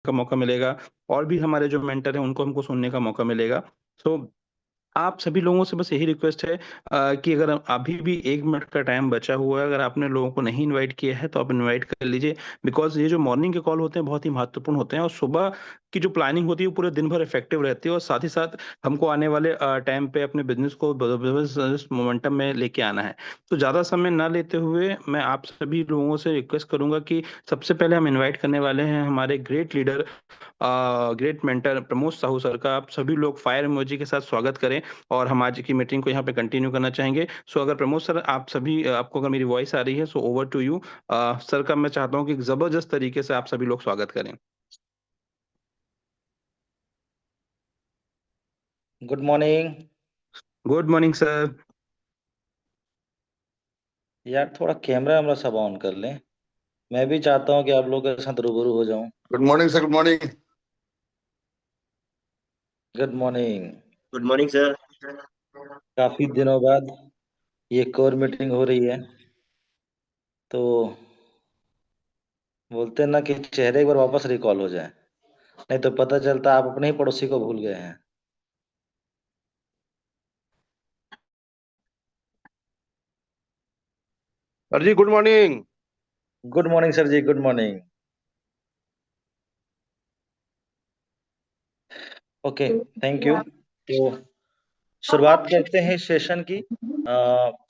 का मौका मिलेगा और भी हमारे जो मेंटर हैं उनको हमको सुनने का मौका मिलेगा। सो आप सभी लोगों से बस यही रिक्वेस्ट है कि अगर अभी भी 1 मिनट का टाइम बचा हुआ है, अगर आपने लोगों को नहीं इनवाइट किया है, तो आप इनवाइट कर लीजिए। बिकॉज़ ये जो मॉर्निंग के कॉल होते हैं, बहुत ही महत्वपूर्ण होते हैं और सुबह की जो प्लानिंग होती है, वो पूरे दिन भर इफ़ेक्टिव रहती है और साथ ही साथ हमको आने वाले टाइम पे अपने बिज़नेस को बिज़नेस मोमेंटम में लेके आना है। तो ज़्यादा समय ना लेते हुए, मैं आप सभी लोगों से रिक्वेस्ट करूँगा कि सबसे पहले हम इनवाइट करने वाले हैं हमारे great leader great mentor Pramod Sahu sir का। आप सभी लोग फायर इमोजी के साथ स्वागत करें और हम आज की मीटिंग को यहाँ पे कंटिन्यू करना चाहेंगे। सो अगर प्रमोद सर आप सभी आपको अगर मेरी वॉइस आ रही है, so over to you. Sir का मैं चाहता हूँ कि ज़बरदस्त तरीके से आप सभी लोग स्वागत करें। Good morning. Good morning sir. यार थोड़ा कैमरा वैमरा सब ऑन कर लें। मैं भी चाहता हूँ कि आप लोगों के साथ रूबरू हो जाऊं। Good morning sir. Good morning. Good morning. Good morning sir. काफी दिनों बाद ये कोर मीटिंग हो रही है, तो बोलते हैं ना कि चेहरे एक बार वापस रिकॉल हो जाए, नहीं तो पता चलता आप अपने ही पड़ोसी को भूल गए हैं। Sir ji good morning. Good morning sir ji, good morning. Okay, thank you. तो शुरुआत करते हैं इस सेशन की।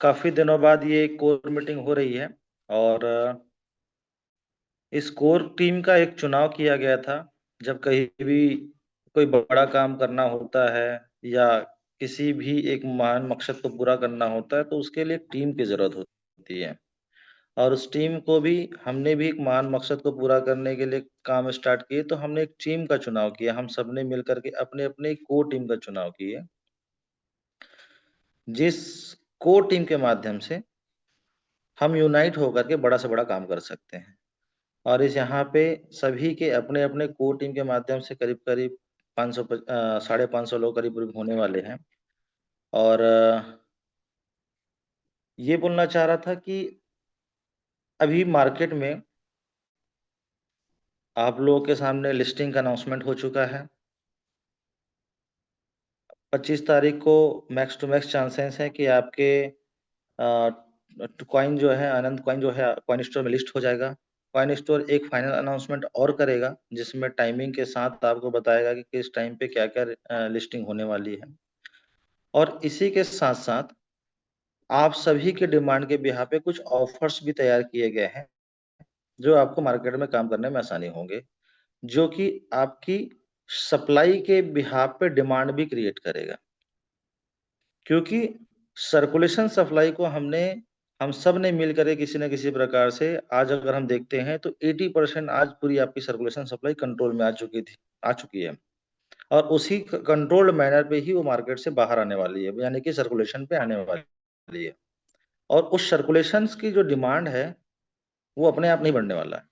काफी दिनों बाद ये कोर मीटिंग हो रही है और इस कोर टीम का एक चुनाव किया गया था। जब कहीं भी कोई बड़ा काम करना होता है या किसी भी एक महान मकसद को पूरा करना होता है, तो उसके लिए एक टीम की जरूरत होती है। और उस टीम को भी हमने भी एक महान मकसद को पूरा करने के लिए काम स्टार्ट किए, तो हमने एक टीम का चुनाव किया। हम सबने मिलकर के अपने अपने को टीम का चुनाव किए, जिस को टीम के माध्यम से हम यूनाइट होकर के बड़ा से बड़ा काम कर सकते हैं। और इस यहाँ पे सभी के अपने अपने कोर टीम के माध्यम से करीब करीब 500 550 लोग करीब करीब होने वाले हैं। और ये बोलना चाह रहा था कि अभी मार्केट में आप लोगों के सामने लिस्टिंग का अनाउंसमेंट हो चुका है। 25 तारीख को मैक्स टू मैक्स चांसेस है कि आपके कॉइन जो है, आनंद कॉइन जो है कॉइन स्टोर में लिस्ट हो जाएगा। कॉइन स्टोर एक फाइनल अनाउंसमेंट और करेगा, जिसमें टाइमिंग के साथ आपको बताएगा कि किस टाइम पे क्या क्या लिस्टिंग होने वाली है। और इसी के साथ साथ आप सभी के डिमांड के बिहाफ पे कुछ ऑफर्स भी तैयार किए गए हैं, जो आपको मार्केट में काम करने में आसानी होंगे, जो कि आपकी सप्लाई के बिहाफ पे डिमांड भी क्रिएट करेगा। क्योंकि सर्कुलेशन सप्लाई को हम सब ने मिलकर के किसी न किसी प्रकार से, आज अगर हम देखते हैं तो 80% आज पूरी आपकी सर्कुलेशन सप्लाई कंट्रोल में आ चुकी है। और उसी कंट्रोल्ड मैनर पे ही वो मार्केट से बाहर आने वाली है, यानी कि सर्कुलेशन पे आने वाली है। और उस सर्कुलेशन की जो डिमांड है, वो अपने आप नहीं बढ़ने वाला है।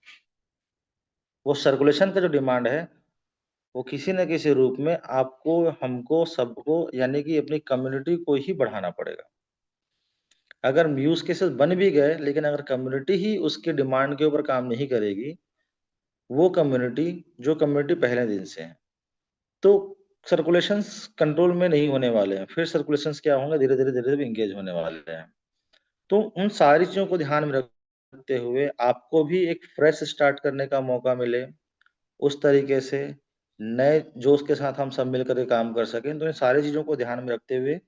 वो सर्कुलेशन का जो डिमांड है, वो किसी न किसी रूप में आपको, हमको, सबको, यानी कि अपनी कम्युनिटी को ही बढ़ाना पड़ेगा। अगर यूज केसेस बन भी गए, लेकिन अगर कम्युनिटी ही उसके डिमांड के ऊपर काम नहीं करेगी, वो कम्युनिटी जो कम्युनिटी पहले दिन से है, तो सर्कुलेशंस कंट्रोल में नहीं होने वाले हैं। फिर सर्कुलेशंस क्या होंगे, धीरे धीरे धीरे धीरे इंगेज होने वाले हैं। तो उन सारी चीजों को ध्यान में रखते हुए आपको भी एक फ्रेश स्टार्ट करने का मौका मिले, उस तरीके से नए जोश के साथ हम सब मिलकर के काम कर सकें, तो इन सारी चीजों को ध्यान में रखते हुए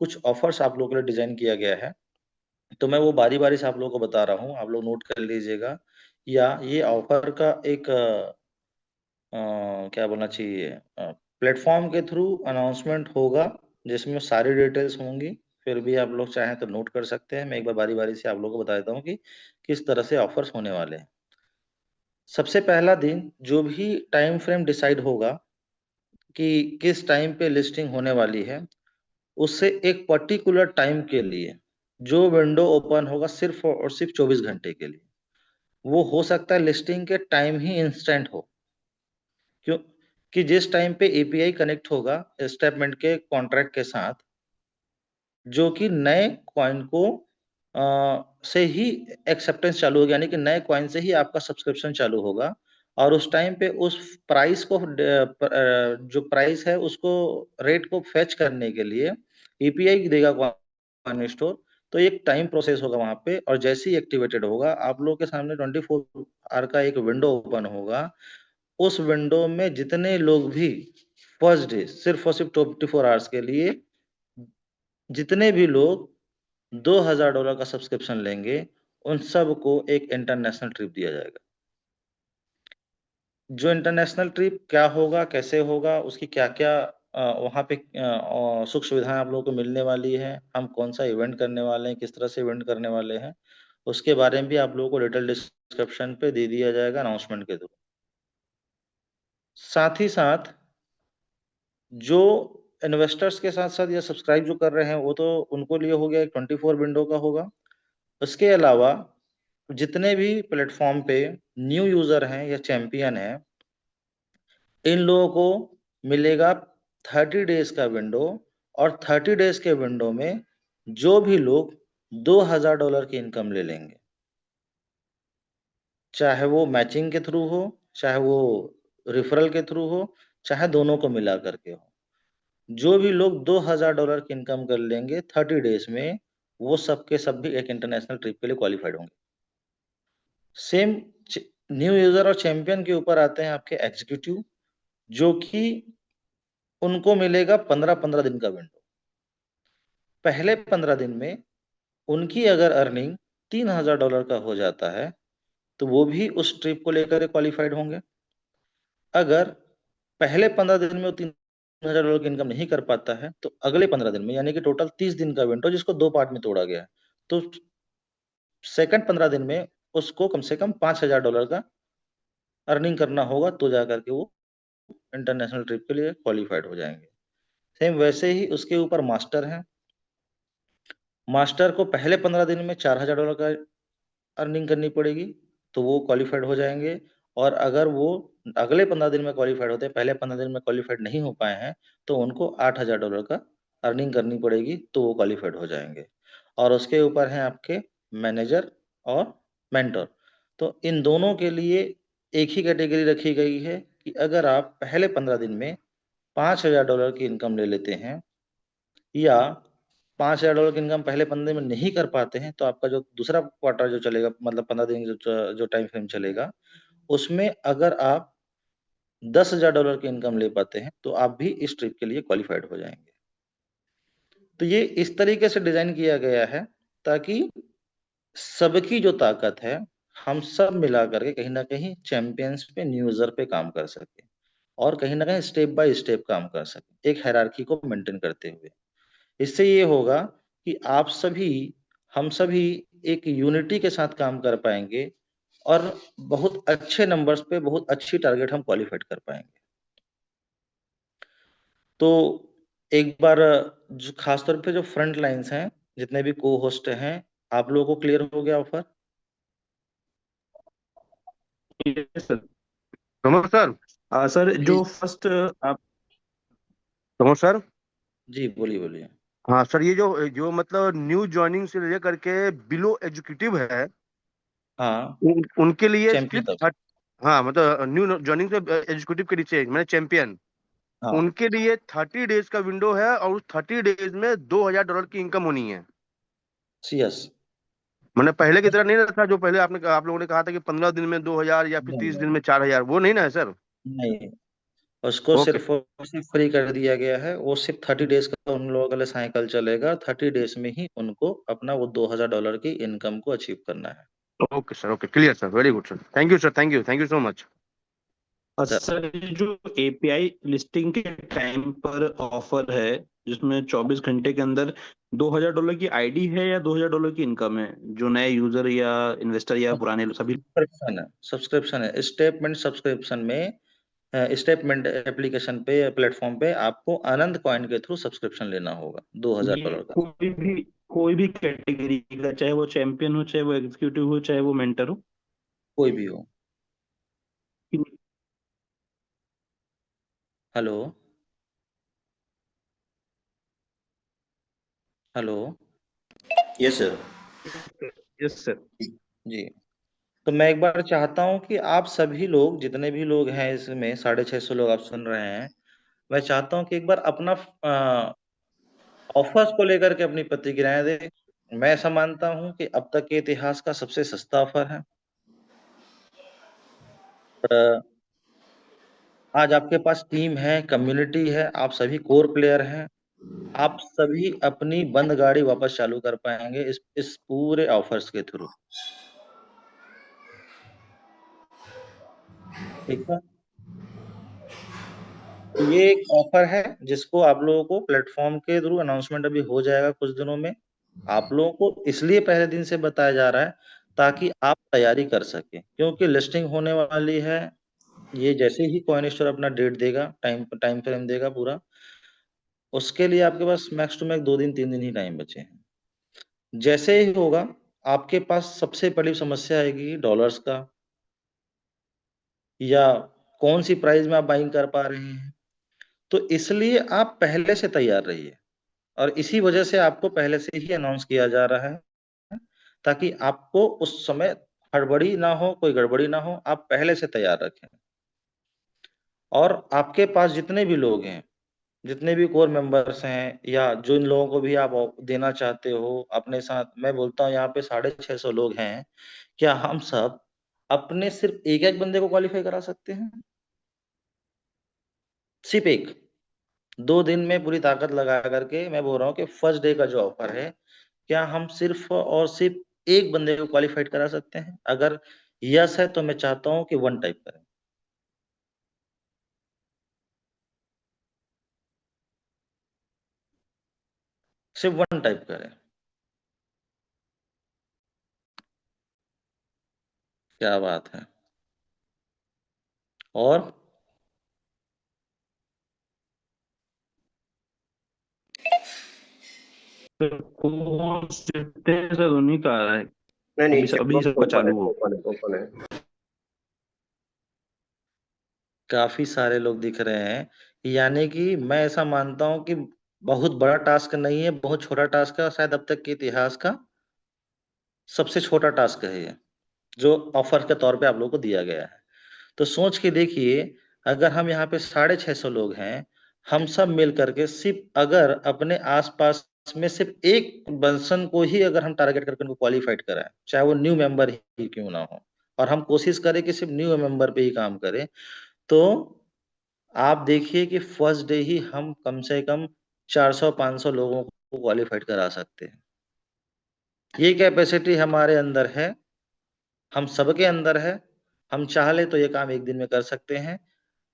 कुछ ऑफर्स आप लोगों के लिए डिजाइन किया गया है। तो मैं वो बारी-बारी से आप लोगों को बता रहा हूँ, आप लोग नोट कर लीजिएगा। या ये ऑफर का एक क्या बोलना चाहिए, प्लेटफॉर्म के थ्रू अनाउंसमेंट होगा, जिसमें सारी डिटेल्स होंगी। फिर भी आप लोग चाहें तो नोट कर सकते हैं। मैं एक बार बारी-बारी से आप लोगों को बता देता हूँ कि किस तरह से ऑफर्स होने वाले हैं। सबसे पहला दिन जो भी टाइम फ्रेम डिसाइड होगा कि किस टाइम पे लिस्टिंग होने वाली है, उससे एक पर्टिकुलर टाइम के लिए जो विंडो ओपन होगा सिर्फ और सिर्फ 24 घंटे के लिए, वो हो सकता है लिस्टिंग के टाइम ही इंस्टेंट हो। क्यों? कि जिस टाइम पे एपीआई कनेक्ट होगा स्टेटमेंट के कॉन्ट्रैक्ट के साथ, जो कि नए कॉइन को से ही एक्सेप्टेंस चालू होगा, यानी कि नए कॉइन से ही आपका सब्सक्रिप्शन चालू होगा। और उस टाइम पे उस प्राइस को जो प्राइस है उसको रेट को फेच करने के लिए एपीआई देगा कॉइन स्टोर। तो एक टाइम प्रोसेस होगा वहां पे, और जैसे ही एक्टिवेटेड होगा आप लोगों के सामने 24 आवर का एक विंडो ओपन होगा। उस विंडो में जितने लोग भी फर्स्ट डे सिर्फ और सिर्फ 24 आवर्स के लिए जितने भी लोग $2000 का सब्सक्रिप्शन लेंगे, उन सबको एक इंटरनेशनल ट्रिप दिया जाएगा। जो इंटरनेशनल ट्रिप क्या होगा, कैसे होगा, उसकी क्या क्या वहाँ पे सुख सुविधाएं आप लोगों को मिलने वाली है, हम कौन सा इवेंट करने वाले हैं, किस तरह से इवेंट करने वाले हैं, उसके बारे में भी आप लोगों को डिटेल डिस्क्रिप्शन पे दे दिया जाएगा अनाउंसमेंट के थ्रू। साथ ही साथ जो इन्वेस्टर्स के साथ साथ या सब्सक्राइब जो कर रहे हैं वो तो उनको लिए हो गया, एक 24 विंडो का होगा। उसके अलावा जितने भी प्लेटफॉर्म पे न्यू यूजर हैं या चैंपियन हैं, इन लोगों को मिलेगा 30 डेज का विंडो। और 30 डेज के विंडो में जो भी लोग $2000 की इनकम ले लेंगे, चाहे वो मैचिंग के थ्रू हो, चाहे वो रिफरल के थ्रू हो, चाहे दोनों को मिला करके हो, जो भी लोग $2000 की इनकम कर लेंगे 30 डेज में, वो सब के सब भी एक इंटरनेशनल ट्रिप के लिए क्वालिफाइड होंगे। सेम न्यू यूजर और चैंपियन के ऊपर आते हैं आपके एग्जीक्यूटिव, जो कि उनको मिलेगा 15-15 दिन का विंडो। पहले 15 दिन में उनकी अगर अर्निंग $3000 का हो जाता है तो वो भी उस ट्रिप को लेकर क्वालिफाइड होंगे। अगर पहले 15 दिन में वो $3000 की इनकम नहीं कर पाता है तो अगले 15 दिन में, यानी कि टोटल 30 दिन का विंडो जिसको 2 पार्ट में तोड़ा गया है, तो सेकंड 15 दिन में उसको कम से कम $5000 का अर्निंग करना होगा, तो जाकर के वो इंटरनेशनल ट्रिप के लिए क्वालिफाइड हो जाएंगे। सेम वैसे ही उसके ऊपर मास्टर हैं। मास्टर को पहले 15 दिन में $4000 का अर्निंग करनी पड़ेगी, तो वो क्वालिफाइड हो जाएंगे। और अगर वो अगले 15 दिन में क्वालिफाइड होते हैं, पहले 15 दिन में क्वालिफाइड नहीं हो पाए हैं, तो उनको $8000 का अर्निंग करनी पड़ेगी, तो वो क्वालिफाइड हो जाएंगे। और उसके ऊपर हैं आपके मैनेजर और मेंटर। तो इन दोनों के लिए एक ही कैटेगरी रखी गई है कि अगर आप पहले 15 दिन में $5000 की इनकम ले लेते हैं, या $5000 की इनकम पहले 15 दिन में नहीं कर पाते हैं, तो आपका जो दूसरा क्वार्टर जो चलेगा, मतलब 15 दिन जो टाइम फ्रेम चलेगा, उसमें अगर आप $10,000 की इनकम ले पाते हैं तो आप भी इस ट्रिप के लिए क्वालिफाइड हो जाएंगे। तो ये इस तरीके से डिजाइन किया गया है ताकि सबकी जो ताकत है हम सब मिला करके कहीं ना कहीं चैंपियंस पे, न्यू यूजर पे काम कर सके, और कहीं ना कहीं स्टेप बाय स्टेप काम कर सके, एक हायरार्की को मेंटेन करते हुए। इससे ये होगा कि आप सभी, हम सभी एक यूनिटी के साथ काम कर पाएंगे, और बहुत अच्छे नंबर्स पे बहुत अच्छी टारगेट हम क्वालिफाइड कर पाएंगे। तो एक बार जो खासतौर पे जो फ्रंट लाइंस हैं, जितने भी को होस्ट हैं, आप लोगों को क्लियर हो गया offer? Yes, sir. Pramod sir. Sir ji जो फर्स्ट आप प्रमोद सर। जी, बोलिए बोलिए। हाँ सर, ये जो जो मतलब न्यू ज्वाइनिंग से लेकर के बिलो एजुकेटिव है, हाँ, उनके लिए चैंपियन सिर्फ तक। हाँ मतलब न्यू ज्वाइनिंग से एजुकेटिव के नीचे मैंने चैंपियन, हाँ, उनके लिए 30 डेज का विंडो है, और उस 30 डेज में $2000 की इनकम होनी है। यस। मैंने पहले की तरह नहीं रखा, जो पहले आप लोगों ने कहा था कि 15 दिन में 2000 या फिर नहीं 30 दिन नहीं में 4000, वो नहीं ना है सर? नहीं, उसको ओके। सिर्फ और सिर्फ फ्री कर दिया गया है। वो सिर्फ 30 डेज का उन लोगों के लिए साइकिल चलेगा, 30 डेज में ही उनको अपना वो $2000 की इनकम को अचीव करना है। Okay sir, okay, clear sir, very good sir, thank you sir, thank you so much. और सर, सर ये जो एपीआई लिस्टिंग के टाइम पर ऑफर है, जिसमें 24 घंटे के अंदर $2000 की आईडी है या $2000 की इनकम है, जो नए यूजर या इन्वेस्टर या पुराने सभी। सब्सक्रिप्शन है, सब्सक्रिप्शन है स्टेटमेंट सब्सक्रिप्शन में। स्टेटमेंट एप्लीकेशन पे, प्लेटफॉर्म पे आपको आनंद कॉइन के थ्रू सब्सक्रिप्शन लेना होगा ये $2000 का। कोई भी कैटेगरी का, चाहे वो चैंपियन हो, चाहे वो एग्जीक्यूटिव हो, चाहे वो मेंटर हो। कोई भी हो। Hello, hello. Yes sir. Yes sir. जी। तो मैं एक बार चाहता हूँ कि आप सभी लोग, जितने भी लोग हैं इसमें, 650 लोग आप सुन रहे हैं, मैं चाहता हूँ कि एक बार अपना ऑफर्स को लेकर के अपनी प्रतिक्रियाएं दें। मैं ऐसा मानता हूँ कि अब तक के इतिहास का सबसे सस्ता ऑफर है। अ, आज आपके पास टीम है, कम्युनिटी है, आप सभी कोर प्लेयर हैं, आप सभी अपनी बंद गाड़ी वापस चालू कर पाएंगे इस पूरे ऑफर्स के थ्रू। ठीक है, तो ये एक ऑफर है जिसको आप लोगों को प्लेटफॉर्म के थ्रू अनाउंसमेंट अभी हो जाएगा कुछ दिनों में। आप लोगों को इसलिए पहले दिन से बताया जा रहा है ताकि आप तैयारी कर सकें, क्योंकि लिस्टिंग होने वाली है। ये जैसे ही कॉइन स्टोर अपना डेट देगा, टाइम टाइम फ्रेम देगा पूरा, उसके लिए आपके पास मैक्स टू मैक्स 2 दिन 3 दिन ही टाइम बचे हैं। जैसे ही होगा, आपके पास सबसे बड़ी समस्या आएगी डॉलर्स का, या कौन सी प्राइस में आप बाइंग कर पा रहे हैं। तो इसलिए आप पहले से तैयार रहिए, और इसी वजह से आपको पहले से ही अनाउंस किया जा रहा है, ताकि आपको उस समय हड़बड़ी ना हो, कोई गड़बड़ी ना हो, आप पहले से तैयार रखें। और आपके पास जितने भी लोग हैं, जितने भी कोर मेंबर्स हैं, या जो इन लोगों को भी आप देना चाहते हो अपने साथ, मैं बोलता हूँ यहाँ पे 650 लोग हैं, क्या हम सब अपने सिर्फ एक एक बंदे को क्वालिफाई करा सकते हैं? सिर्फ एक। 2 दिन में पूरी ताकत लगा करके मैं बोल रहा हूँ कि फर्स्ट डे का जो ऑफर है, क्या हम सिर्फ और सिर्फ एक बंदे को क्वालिफाइड करा सकते हैं? अगर यस है तो मैं चाहता हूँ कि 1 टाइप करें। सिर्फ 1 टाइप करें। क्या बात है। और कौन सर उन्हीं का आ रहा है। नहीं नहीं, अभी चैट अभी बॉक्स सबका ओपन है, चालू हो। ओपन है, ओपन है। काफी सारे लोग दिख रहे हैं, यानी कि मैं ऐसा मानता हूं कि बहुत बड़ा टास्क नहीं है, बहुत छोटा टास्क है, और शायद अब तक के इतिहास का सबसे छोटा टास्क है ये, जो ऑफर के तौर पे आप लोगों को दिया गया है। तो सोच के देखिए, अगर हम यहाँ पे 650 लोग हैं, हम सब मिल करके सिर्फ अगर अपने आसपास में सिर्फ एक पर्सन को ही अगर हम टारगेट करके उनको क्वालिफाइड कराएं, चाहे वो न्यू मेंबर ही क्यों ना हो, और हम कोशिश करें कि सिर्फ न्यू मेंबर पे ही काम करें, तो आप देखिए कि फर्स्ट डे ही हम कम से कम 400-500 लोगों को क्वालिफाइड करा सकते हैं। ये कैपेसिटी हमारे अंदर है, हम सबके अंदर है। हम चाह ले तो ये काम एक दिन में कर सकते हैं।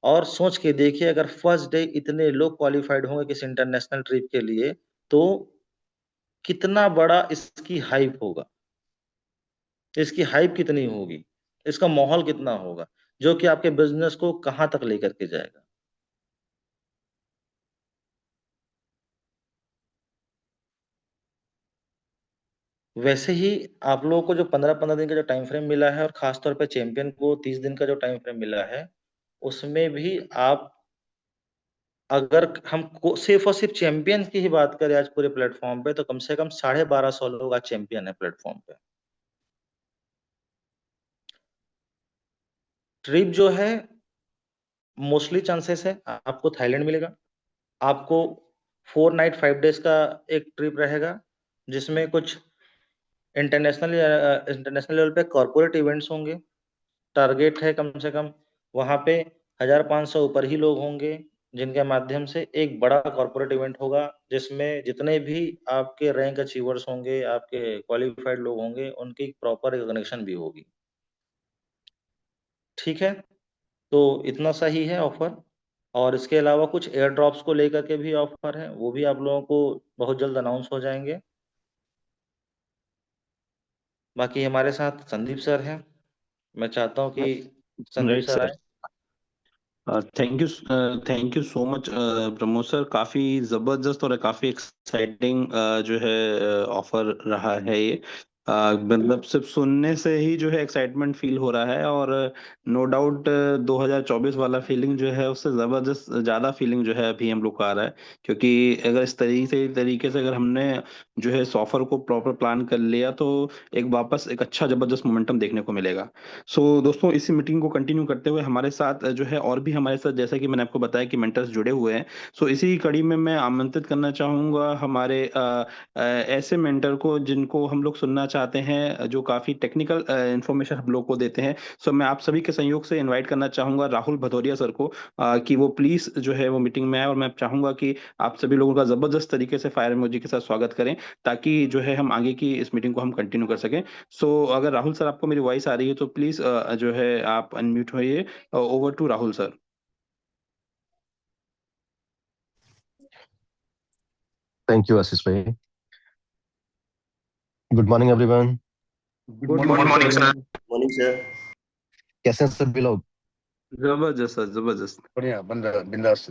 और सोच के देखिए, अगर फर्स्ट डे इतने लोग क्वालिफाइड होंगे किसी इंटरनेशनल ट्रिप के लिए, तो कितना बड़ा इसकी हाइप होगा, इसकी हाइप कितनी होगी, इसका माहौल कितना होगा, जो कि आपके बिजनेस को कहाँ तक लेकर के जाएगा। वैसे ही आप लोगों को जो 15-15 दिन का जो टाइम फ्रेम मिला है, और खासतौर पे चैंपियन को 30 दिन का जो टाइम फ्रेम मिला है, उसमें भी आप, अगर हम सिर्फ और सिर्फ चैंपियन की ही बात करें आज पूरे प्लेटफॉर्म पे, तो कम से कम 1250 लोग आज चैंपियन है प्लेटफॉर्म पे। ट्रिप जो है, मोस्टली चांसेस है आपको थाईलैंड मिलेगा। आपको 4 नाइट 5 डेज का एक ट्रिप रहेगा, जिसमें कुछ इंटरनेशनल इंटरनेशनल लेवल पे कॉर्पोरेट इवेंट्स होंगे। टारगेट है कम से कम वहाँ पे 1500 ऊपर ही लोग होंगे, जिनके माध्यम से एक बड़ा कॉर्पोरेट इवेंट होगा, जिसमें जितने भी आपके रैंक अचीवर्स होंगे, आपके क्वालिफाइड लोग होंगे, उनकी प्रॉपर रिकॉग्निशन भी होगी। ठीक है, तो इतना सही है ऑफर। और इसके अलावा कुछ एयर ड्रॉप्स को लेकर के भी ऑफर है, वो भी आप लोगों को बहुत जल्द अनाउंस हो जाएंगे। बाकी हमारे साथ संदीप सर हैं, मैं चाहता हूँ कि संदीप राइट सर सर। आए। Thank you so much Pramod sir, काफी जबरदस्त और काफी एक्साइटिंग जो है ऑफर रहा है ये। मतलब सिर्फ सुनने से ही जो है एक्साइटमेंट फील हो रहा है, और नो डाउट 2024 वाला फीलिंग जो है उससे जबरदस्त ज्यादा फीलिंग जो है अभी हम लोग को आ रहा है। क्योंकि अगर इस तरीके से अगर हमने जो है सॉफर को प्रॉपर प्लान कर लिया, तो एक वापस एक अच्छा जबरदस्त मोमेंटम देखने को मिलेगा। सो दोस्तों, इसी मीटिंग को कंटिन्यू करते हुए हमारे साथ जो है और भी हमारे साथ, जैसा कि मैंने आपको बताया कि मेंटर्स जुड़े हुए हैं। सो इसी कड़ी में मैं आमंत्रित करना चाहूंगा हमारे ऐसे मेंटर को जिनको हम लोग सुनना चाहते हैं, जो काफी टेक्निकल इंफॉर्मेशन हम लोग को देते हैं। सो मैं आप सभी के सहयोग से इनवाइट करना चाहूंगा राहुल भदौरिया सर को, कि वो प्लीज जो है वो मीटिंग में आए, और मैं चाहूंगा कि आप सभी लोगों का जबरदस्त तरीके से फायर इमोजी के साथ स्वागत करें, ताकि जो है हम आगे की इस मीटिंग को हम कंटिन्यू कर सकें। सो अगर राहुल सर आपको मेरी वॉइस आ रही है तो प्लीज जो है आप अनम्यूट होइए। Over to Rahul sir. Thank you Ashish भाई। Good morning everyone. Good good morning morning sir. Sir. Morning sir. कैसे हैं सभी लोग? जबरदस्त सर, जबरदस्त। बढ़िया, बंदा बिंदास।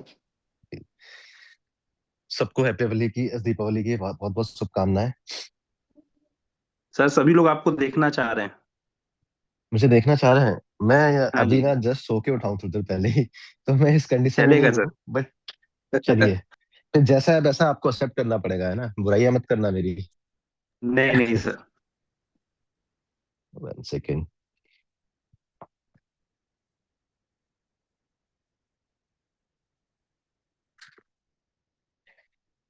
सबको हैप्पी दिवाली की, दीपावली की बहुत बहुत बहुत शुभकामनाएं। सर सभी लोग आपको देखना चाह रहे हैं। मुझे देखना चाह रहे हैं। मैं हाँ अभी जी। ना जस्ट सो के उठा हूँ थोड़ी देर पहले ही, तो मैं इस कंडीशन में चलेगा नहीं सर। हूँ, बट चलिए। फिर जैसा है वैसा आपको एक्सेप्ट करना पड़ेगा, है ना? बुराइयां मत करना मेरी। नहीं नहीं सर। 1 सेकेंड।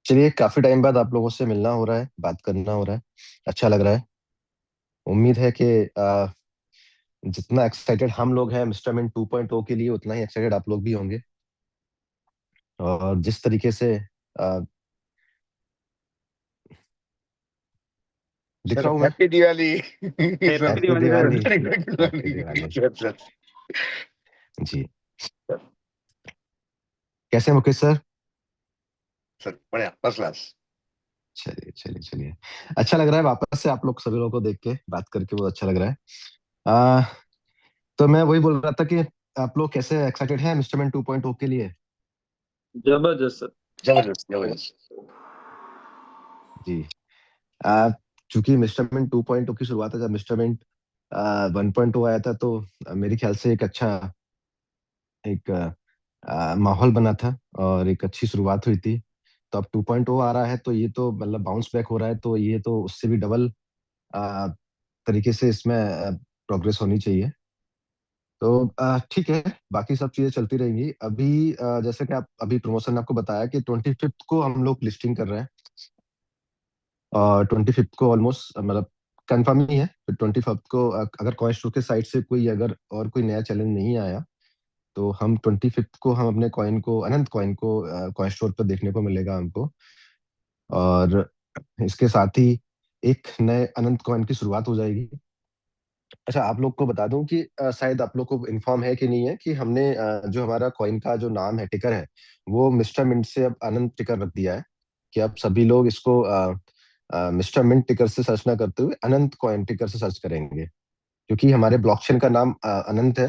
चलिए, काफी टाइम बाद आप लोगों से मिलना हो रहा है, बात करना हो रहा है, अच्छा लग रहा है। उम्मीद है कि जितना एक्साइटेड हम लोग हैं मिस्टर मिन 2.0 के लिए, उतना ही एक्साइटेड आप लोग भी होंगे। और जिस तरीके से अ, दिख सर रहा हूँ मैं। Happy Diwali. Happy happy Diwali sir. Diwali. Happy happy Diwali. Diwali sir sir ji. कैसे हैं मुकेश सर? सर बढ़िया, फर्स्ट क्लास। चलिए चलिए चलिए। अच्छा लग रहा है वापस से आप लोग सभी लोगों को देख के, बात करके बहुत अच्छा लग रहा है। आ, तो मैं वही बोल रहा था कि आप लोग कैसे एक्साइटेड हैं मिस्टर मैन 2.0 के लिए? जबरदस्त सर। जबरदस्त जबरदस्त। जी। आ, चूंकि मिस्टर मैन 2.0 की शुरुआत है, जब मिस्टर मैन 1.0 आया था, तो मेरे ख्याल से एक अच्छा एक माहौल बना था और एक अच्छी शुरुआत हुई थी। तो अब 2.0 आ रहा है, तो ये तो मतलब बाउंस बैक हो रहा है, तो ये तो उससे भी डबल तरीके से इसमें प्रोग्रेस होनी चाहिए। तो ठीक है, बाकी सब चीजें चलती रहेंगी। अभी जैसे कि आप अभी प्रमोशन ने आपको बताया कि 25th को हम लोग लिस्टिंग कर रहे हैं, और 25th को ऑलमोस्ट मतलब कंफर्म ही है। तो 25th को अगर कॉइन स्टोर के साइड से कोई अगर और कोई नया चैलेंज नहीं आया, तो हम 25th को हम अपने कॉइन को, अनंत कॉइन को कॉइन स्टोर पर देखने को मिलेगा हमको। और इसके साथ ही एक नए अनंत कॉइन की शुरुआत हो जाएगी। अच्छा, आप लोग को बता दूं कि शायद आप लोग को इन्फॉर्म है कि नहीं है कि हमने जो हमारा कॉइन का जो नाम है, टिकर है, वो मिस्टर मिंट से अब अनंत टिकर रख दिया है। कि अब सभी लोग इसको मिस्टर मिंट टिकर से सर्च ना करते हुए अनंत कॉइन टिकर से सर्च करेंगे, क्योंकि हमारे ब्लॉकचेन का नाम अनंत है।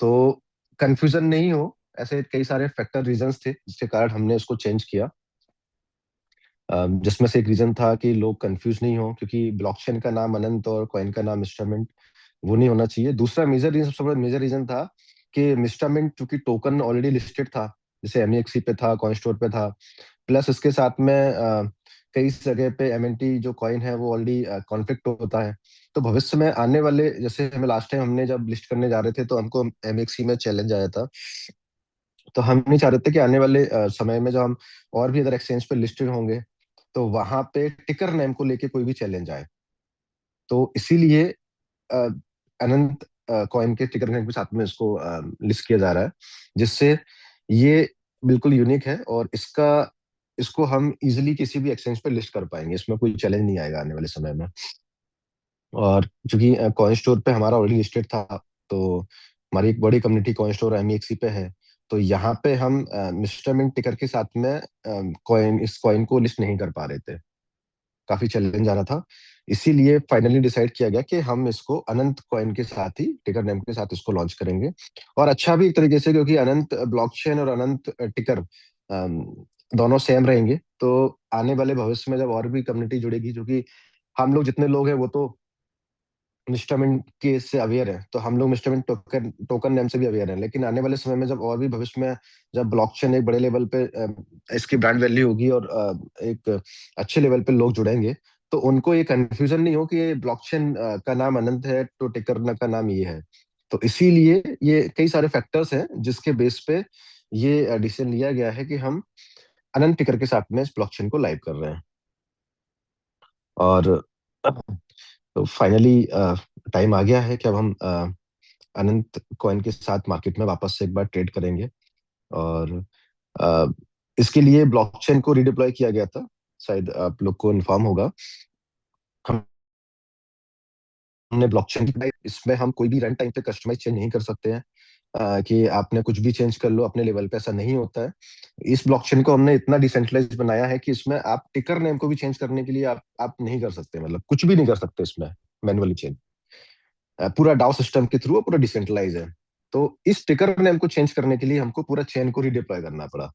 तो कंफ्यूजन नहीं हो, ऐसे कई सारे फैक्टर रीजंस थे जिसके कारण हमने इसको चेंज किया। जिसमें से एक रीजन था कि लोग कंफ्यूज नहीं हो, क्योंकि ब्लॉकचेन का नाम अनंत और कॉइन का नाम मिस्टर मिंट, वो नहीं होना चाहिए। दूसरा मेजर रीजन, सबसे बड़ा मेजर रीजन था कि मिस्टर मिंट चूंकि टोकन ऑलरेडी लिस्टेड था, जैसे एमईएक्सी पे था, कॉइन स्टोर पे था, प्लस इसके साथ में कई जगह पे एमएनटी जो कॉइन है वो ऑलरेडी कॉन्फ्लिक्ट होता है। तो भविष्य में आने वाले, जैसे हमें लास्ट टाइम हमने जब लिस्ट करने जा रहे थे, तो हमको एमएक्सी में चैलेंज आया था। तो हम नहीं चाह रहे थे कि आने वाले समय में जब हम और भी अदर एक्सचेंज पे लिस्टेड होंगे, तो वहां पे टिकर नेम को लेके कोई भी चैलेंज आए। तो इसीलिए अ, अनंत कॉइन के टिकर नेम के साथ में इसको लिस्ट किया जा रहा है, जिससे ये बिल्कुल यूनिक है, और इसको हम इजिली किसी भी एक्सचेंज पे लिस्ट कर पाएंगे, इसमें कोई चैलेंज नहीं आएगा आने वाले समय में। और चूंकि कॉइन स्टोर पे हमारा ऑलरेडी लिस्टेड था, तो हमारी एक बड़ी कम्युनिटी कॉइन स्टोर एमईएक्सी पे है। तो यहाँ पे हम मिस्टर मिंट टिकर के साथ में इस कॉइन को लिस्ट नहीं कर पा रहे थे, काफी चैलेंज आ रहा था। इसीलिए फाइनली डिसाइड किया गया कि हम इसको अनंत कॉइन के साथ ही, टिकर नेम के साथ इसको लॉन्च करेंगे। और अच्छा भी एक तरीके से, क्योंकि अनंत ब्लॉकचेन और अनंत टिकर दोनों सेम रहेंगे। तो आने वाले भविष्य में जब और भी कम्युनिटी जुड़ेगी, क्योंकि हम लोग जितने लोग हैं वो तो इंस्ट्रूमेंट के से अवेयर है, तो हम लोग इंस्ट्रूमेंट टोकन नेम से भी अवेयर है। लेकिन आने वाले समय में जब और भी भविष्य में जब ब्लॉकचेन एक बड़े लेवल पे इसकी ब्रांड वैल्यू होगी और एक अच्छे लेवल पे लोग जुड़ेंगे, तो उनको ये कंफ्यूजन नहीं हो कि ये ब्लॉकचेन का नाम अनंत है तो टिकर का नाम ये है। तो इसीलिए ये कई सारे फैक्टर्स हैं जिसके बेस पे ये डिसीजन लिया गया है कि हम अनंत टिकर के साथ में इस ब्लॉकचेन को लाइव कर रहे हैं। और तो फाइनली टाइम आ गया है कि अब हम अनंत कॉइन के साथ मार्केट में वापस से एक बार ट्रेड करेंगे। और अ, इसके लिए ब्लॉकचेन को रिडिप्लॉय किया गया था, शायद आप लोग को इन्फॉर्म होगा। हमने ब्लॉकचेन की, इसमें हम कोई भी रन टाइम पे कस्टमाइज चेंज नहीं कर सकते हैं कि आपने कुछ भी चेंज कर लो अपने लेवल पे, ऐसा नहीं होता है। इस ब्लॉकचेन को हमने इतना डिसेंट्रलाइज बनाया है कि इसमें आप टिकर नेम को भी चेंज करने के लिए आप नहीं कर सकते, मतलब कुछ भी नहीं कर सकते इसमें मैनुअली चेंज। पूरा डाउ सिस्टम के थ्रू पूरा डिसेंट्रलाइज है। तो इस टिकर नेम को चेंज करने के लिए हमको पूरा चेन को रिडिप्लॉय करना पड़ा।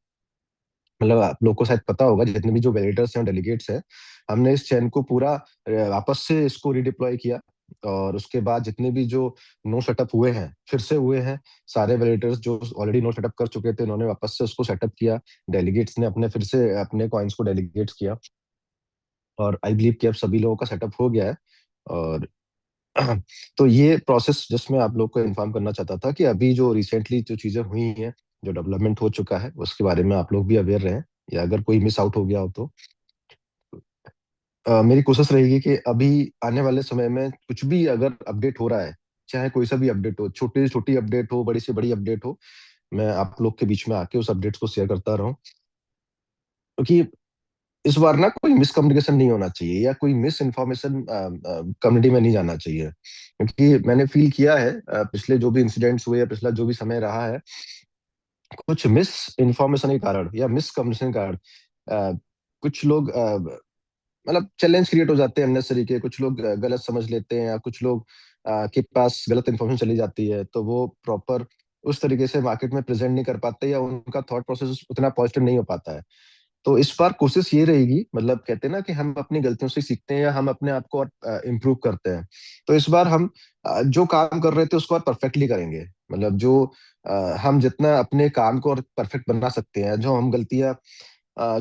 मतलब आप लोग को शायद पता होगा, जितने भी जो वैलिडेटर्स हैं डेलीगेट्स हैं, हमने इस चेन को पूरा वापस से इसको रिडिप्लॉय किया। और उसके बाद जितने भी जो नो सेटअप हुए हैं, फिर से हुए हैं, सारे वैलिडेटर्स जो ऑलरेडी नो सेटअप कर चुके थे उन्होंने वापस से उसको सेटअप किया। डेलीगेट्स ने अपने फिर से अपने कॉइन्स को डेलीगेट्स किया। और आई बिलीव कि अब सभी लोगों का सेटअप हो गया है। और तो ये प्रोसेस जिसमें आप लोग को इन्फॉर्म करना चाहता था कि अभी जो रिसेंटली जो चीजें हुई हैं, जो डेवलपमेंट हो चुका है, उसके बारे में आप लोग भी अवेयर रहें, या अगर कोई मिस आउट हो गया हो तो मेरी कोशिश रहेगी कि अभी आने वाले समय में कुछ भी अगर अपडेट हो रहा है, चाहे कोई सा भी अपडेट हो, छोटी से छोटी अपडेट हो, बड़ी से बड़ी अपडेट हो, मैं आप लोग के बीच में आके उस अपडेट्स को शेयर करता रहूं। क्योंकि इस बार ना कोई मिसकम्युनिकेशन नहीं होना चाहिए या कोई मिस इन्फॉर्मेशन कम्युनिटी में नहीं जाना चाहिए। क्योंकि मैंने फील किया है पिछले जो भी इंसिडेंट्स हुए या पिछला जो भी समय रहा है, कुछ मिस इन्फॉर्मेशन के कारण या मिस कम्युनिकेशन के कारण कुछ लोग मतलब चैलेंज क्रिएट हो जाते हैं अननेसेसरी के। कुछ लोग गलत समझ लेते हैं, या कुछ लोग के पास गलत इन्फॉर्मेशन चली जाती है, तो वो प्रॉपर उस तरीके से मार्केट में प्रेजेंट नहीं कर पाते, या उनका थॉट प्रोसेस उतना पॉजिटिव नहीं हो पाता है। तो इस बार कोशिश ये रहेगी, मतलब कहते हैं ना कि हम अपनी गलतियों से सीखते हैं या हम अपने आप को और इम्प्रूव करते हैं। तो इस बार हम जो काम कर रहे थे उसको और परफेक्टली करेंगे। मतलब जो हम जितना अपने काम को और परफेक्ट बना सकते हैं, जो हम गलतियां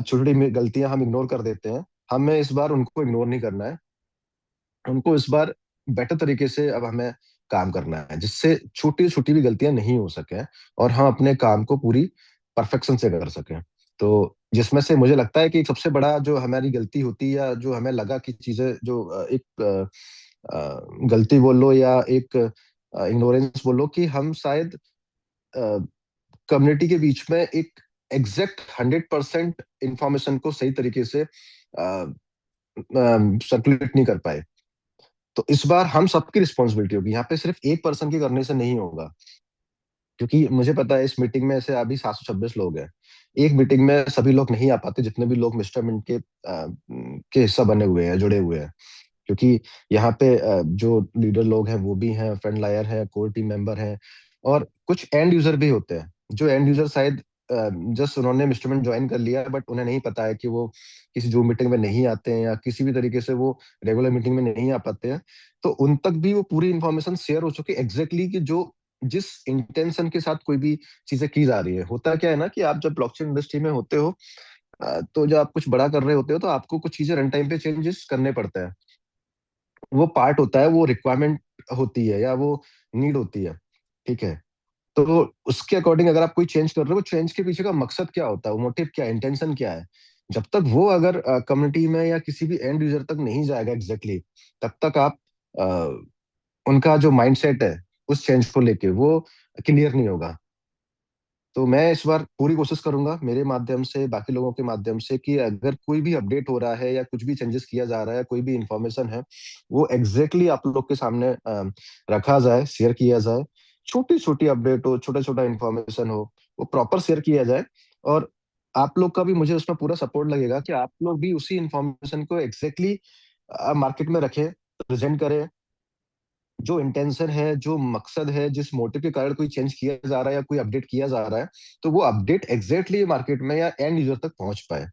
छोटी छोटी गलतियां हम इग्नोर कर देते हैं, हमें इस बार उनको इग्नोर नहीं करना है। उनको इस बार बेटर तरीके से अब हमें काम करना है, जिससे छोटी छोटी भी गलतियां नहीं हो सके और हम अपने काम को पूरी परफेक्शन से कर सकें। तो जिसमें से मुझे लगता है कि सबसे बड़ा जो हमारी गलती होती है, या जो हमें लगा कि चीजें जो एक गलती बोल लो या एक इग्नोरेंस बोलो, कि हम शायद कम्युनिटी के बीच में एक एग्जैक्ट 100% इंफॉर्मेशन को सही तरीके से सर्कुलेट नहीं कर पाए। तो इस बार हम सबकी रिस्पॉन्सिबिलिटी होगी, यहाँ पे सिर्फ एक पर्सन के करने से नहीं होगा। क्योंकि मुझे पता है इस मीटिंग में ऐसे अभी 726 लोग हैं। एक मीटिंग में सभी लोग नहीं आ पाते, जितने भी लोग मिस्टर मिंट के हिस्सा बने हुए हैं, जुड़े हुए हैं। क्योंकि यहाँ पे जो लीडर लोग हैं वो भी हैं, फ्रंट लायर हैं, कोर टीम मेंबर हैं, और कुछ एंड यूजर भी होते हैं। जो एंड यूजर शायद जस्ट उन्होंने इंस्ट्रूमेंट ज्वाइन कर लिया, बट उन्हें नहीं पता है कि वो किसी जूम मीटिंग में नहीं आते हैं, या किसी भी तरीके से वो रेगुलर मीटिंग में नहीं आ पाते हैं। तो उन तक भी वो पूरी इंफॉर्मेशन शेयर हो चुकी है एग्जैक्टली, कि जो जिस इंटेंशन के साथ कोई भी चीजें की जा रही है। होता क्या है ना, कि आप जब ब्लॉकचेन इंडस्ट्री में होते हो, तो जब आप कुछ बड़ा कर रहे होते हो, तो आपको कुछ चीजें रन टाइम पे चेंजेस करने पड़ते हैं। वो पार्ट होता है, वो रिक्वायरमेंट होती है, या वो नीड होती है। ठीक है। तो उसके अकॉर्डिंग अगर आप कोई चेंज कर रहे हो, चेंज के पीछे का मकसद क्या होता है, वो मोटिव क्या है, इंटेंशन क्या है, जब तक वो अगर कम्युनिटी में या किसी भी एंड यूजर तक नहीं जाएगा एग्जैक्टली, तब तक आप उनका जो माइंडसेट है उस चेंज को लेके वो क्लियर नहीं होगा। तो मैं इस बार पूरी कोशिश करूंगा मेरे माध्यम से, बाकी लोगों के माध्यम से, कि अगर कोई भी अपडेट हो रहा है या कुछ भी चेंजेस किया जा रहा है, कोई भी इंफॉर्मेशन है, वो एग्जैक्टली आप लोग के सामने रखा जाए, शेयर किया जाए। छोटी छोटी अपडेट हो, छोटा छोटा इंफॉर्मेशन हो, वो प्रॉपर शेयर किया जाए। और आप लोग का भी मुझे उसमें पूरा सपोर्ट लगेगा कि आप लोग भी उसी इंफॉर्मेशन को एग्जैक्टली मार्केट में रखें, प्रेजेंट करें। जो इंटेंशन है, जो मकसद है, जिस मोटिव के कारण कोई चेंज किया जा रहा है या कोई अपडेट किया जा रहा है, तो वो अपडेट एग्जैक्टली मार्केट में या एंड यूजर तक पहुंच पाए।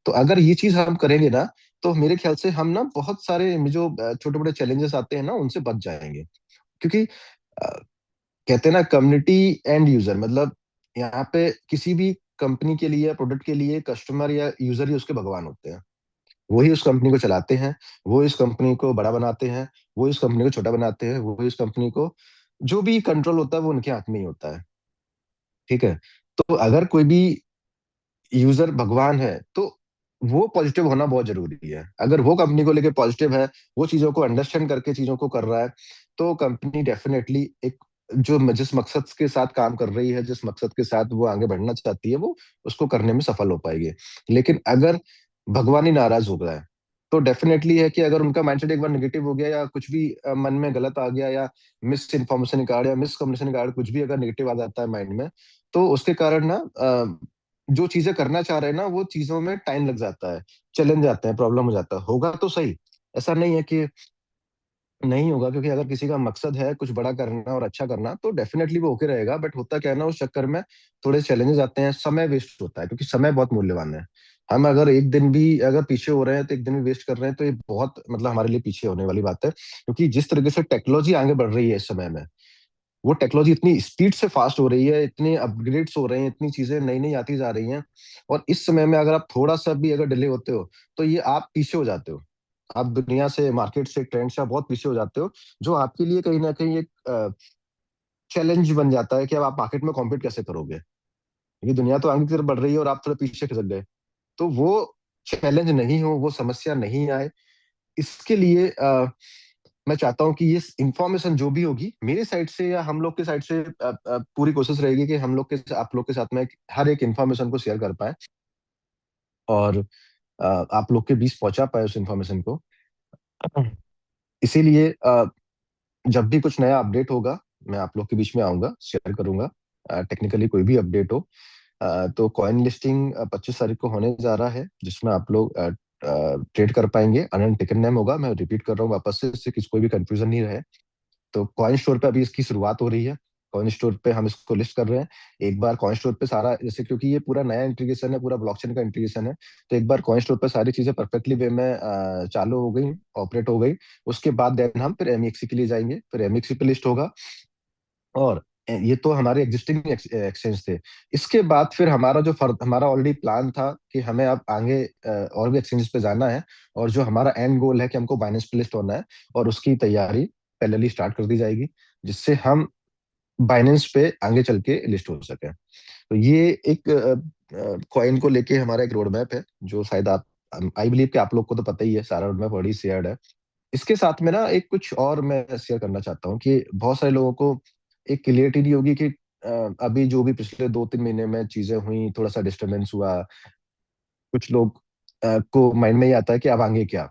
तो अगर ये चीज हम करेंगे ना, तो मेरे ख्याल से हम ना बहुत सारे जो छोटे बड़े चैलेंजेस आते हैं ना उनसे बच जाएंगे। क्योंकि कहते हैं ना कम्युनिटी एंड यूजर, मतलब यहाँ पे किसी भी कंपनी के लिए, प्रोडक्ट के लिए कस्टमर या यूजर ही उसके भगवान होते हैं। वही उस कंपनी को चलाते हैं, वो इस कंपनी को बड़ा बनाते हैं, वो इस कंपनी को छोटा बनाते हैं, वो इस कंपनी को जो भी कंट्रोल होता है वो उनके हाथ में ही होता है। ठीक है। तो अगर कोई भी यूजर भगवान है तो वो पॉजिटिव होना बहुत जरूरी है। अगर वो कंपनी को लेके पॉजिटिव है, वो चीजों को अंडरस्टैंड करके चीजों को कर रहा है, तो कंपनी डेफिनेटली एक जो जिस मकसद के साथ काम कर रही है, जिस मकसद के साथ वो आगे बढ़ना चाहती है, वो उसको करने में सफल हो पाएगी। लेकिन अगर भगवान ही नाराज हो गया है तो डेफिनेटली है कि अगर उनका माइंडसेट एक बार नेगेटिव हो गया या कुछ भी मन में गलत आ गया या मिस इन्फॉर्मेशन कार्ड या मिस कम्युनिकेशन कार्ड कुछ भी अगर नेगेटिव आ जाता है माइंड में, तो उसके कारण ना जो चीजें करना चाह रहे हैं ना वो चीजों में टाइम लग जाता है, चैलेंज आते हैं, प्रॉब्लम हो जाता है। होगा तो सही, ऐसा नहीं है कि नहीं होगा, क्योंकि अगर किसी का मकसद है कुछ बड़ा करना और अच्छा करना तो डेफिनेटली वो होके रहेगा। बट होता क्या है ना, उस चक्कर में थोड़े चैलेंजेस आते हैं, समय वेस्ट होता है, क्योंकि समय बहुत मूल्यवान है। हम अगर एक दिन भी अगर पीछे हो रहे हैं तो एक दिन भी वेस्ट कर रहे हैं तो ये बहुत मतलब हमारे लिए पीछे होने वाली बात है। क्योंकि जिस तरीके से टेक्नोलॉजी आगे बढ़ रही है इस समय में, वो टेक्नोलॉजी इतनी स्पीड से फास्ट हो रही है, इतने अपग्रेड्स हो रहे हैं, इतनी चीजें नई नई आती जा रही हैं। और इस समय में अगर आप थोड़ा सा भी अगर डिले होते हो तो ये आप पीछे हो जाते हो। आप दुनिया से, मार्केट से, ट्रेंड से आप बहुत पीछे हो जाते हो, जो आपके लिए कहीं ना कहीं एक चैलेंज बन जाता है कि अब आप मार्केट में कॉम्पीट कैसे करोगे, क्योंकि दुनिया तो आगे की तरफ बढ़ रही है और आप थोड़ा पीछे खिसक गए। तो वो चैलेंज नहीं हो, वो समस्या नहीं आए, इसके लिए मैं चाहता हूँ कि ये इंफॉर्मेशन जो भी होगी मेरे साइड से या हम लोग के साइड से, पूरी कोशिश रहेगी कि हम लोग के आप लोग के साथ में हर एक इन्फॉर्मेशन को शेयर कर पाए और आप लोग के बीच पहुंचा पाए उस इन्फॉर्मेशन को। इसीलिए जब भी कुछ नया अपडेट होगा मैं आप लोग के बीच में आऊंगा, शेयर करूंगा। टेक्निकली कोई भी अपडेट हो, तो कॉइन लिस्टिंग 25 तारीख को होने जा रहा है, जिसमें आप लोग ट्रेड कर पाएंगे। अनंत टिकट नेम होगा, मैं रिपीट कर रहा हूँ वापस से, इससे किसी कोई भी कंफ्यूजन नहीं रहे। तो कॉइन स्टोर पे अभी इसकी शुरुआत हो रही है। कॉइन स्टोर पे हम इसको लिस्ट कर रहे हैं। एक बार कॉइन स्टोर पे सारा, जैसे क्योंकि ये पूरा नया इंटीग्रेशन है, पूरा ब्लॉकचेन का इंटीग्रेशन है, तो एक बार कॉइन स्टोर पे सारी चीजें परफेक्टली वे में चालू हो गई, ऑपरेट हो गई, उसके बाद देन हम फिर एमईएक्सी के लिए जाएंगे, फिर एमईएक्सी पे लिस्ट होगा। और ये तो हमारे एग्जिस्टिंग एक्सचेंज थे। इसके बाद फिर हमारा जो हमारा ऑलरेडी प्लान था कि हमें अब आगे और भी एक्सचेंजेस पे जाना है, और जो हमारा एंड गोल है कि हमको बाइनेंस पे लिस्ट होना है, और उसकी तैयारी पहले ही स्टार्ट कर दी जाएगी, जिससे हम बाइनेंस पे आगे चल के लिस्ट हो सके। तो ये एक कॉइन को लेके हमारा एक रोड मैप है, जो शायद आप, आई बिलीव कि आप लोग को तो पता ही है, सारा रोड मैप ऑलरेडी शेयर्ड है। इसके साथ में ना एक कुछ और मैं शेयर करना चाहता हूँ कि बहुत सारे लोगों को एक क्लियरिटी नहीं होगी कि अभी जो भी पिछले 2-3 महीने में चीजें हुई, थोड़ा सा डिस्टरबेंस हुआ, कुछ लोग को माइंड में ही आता है कि अब आगे क्या।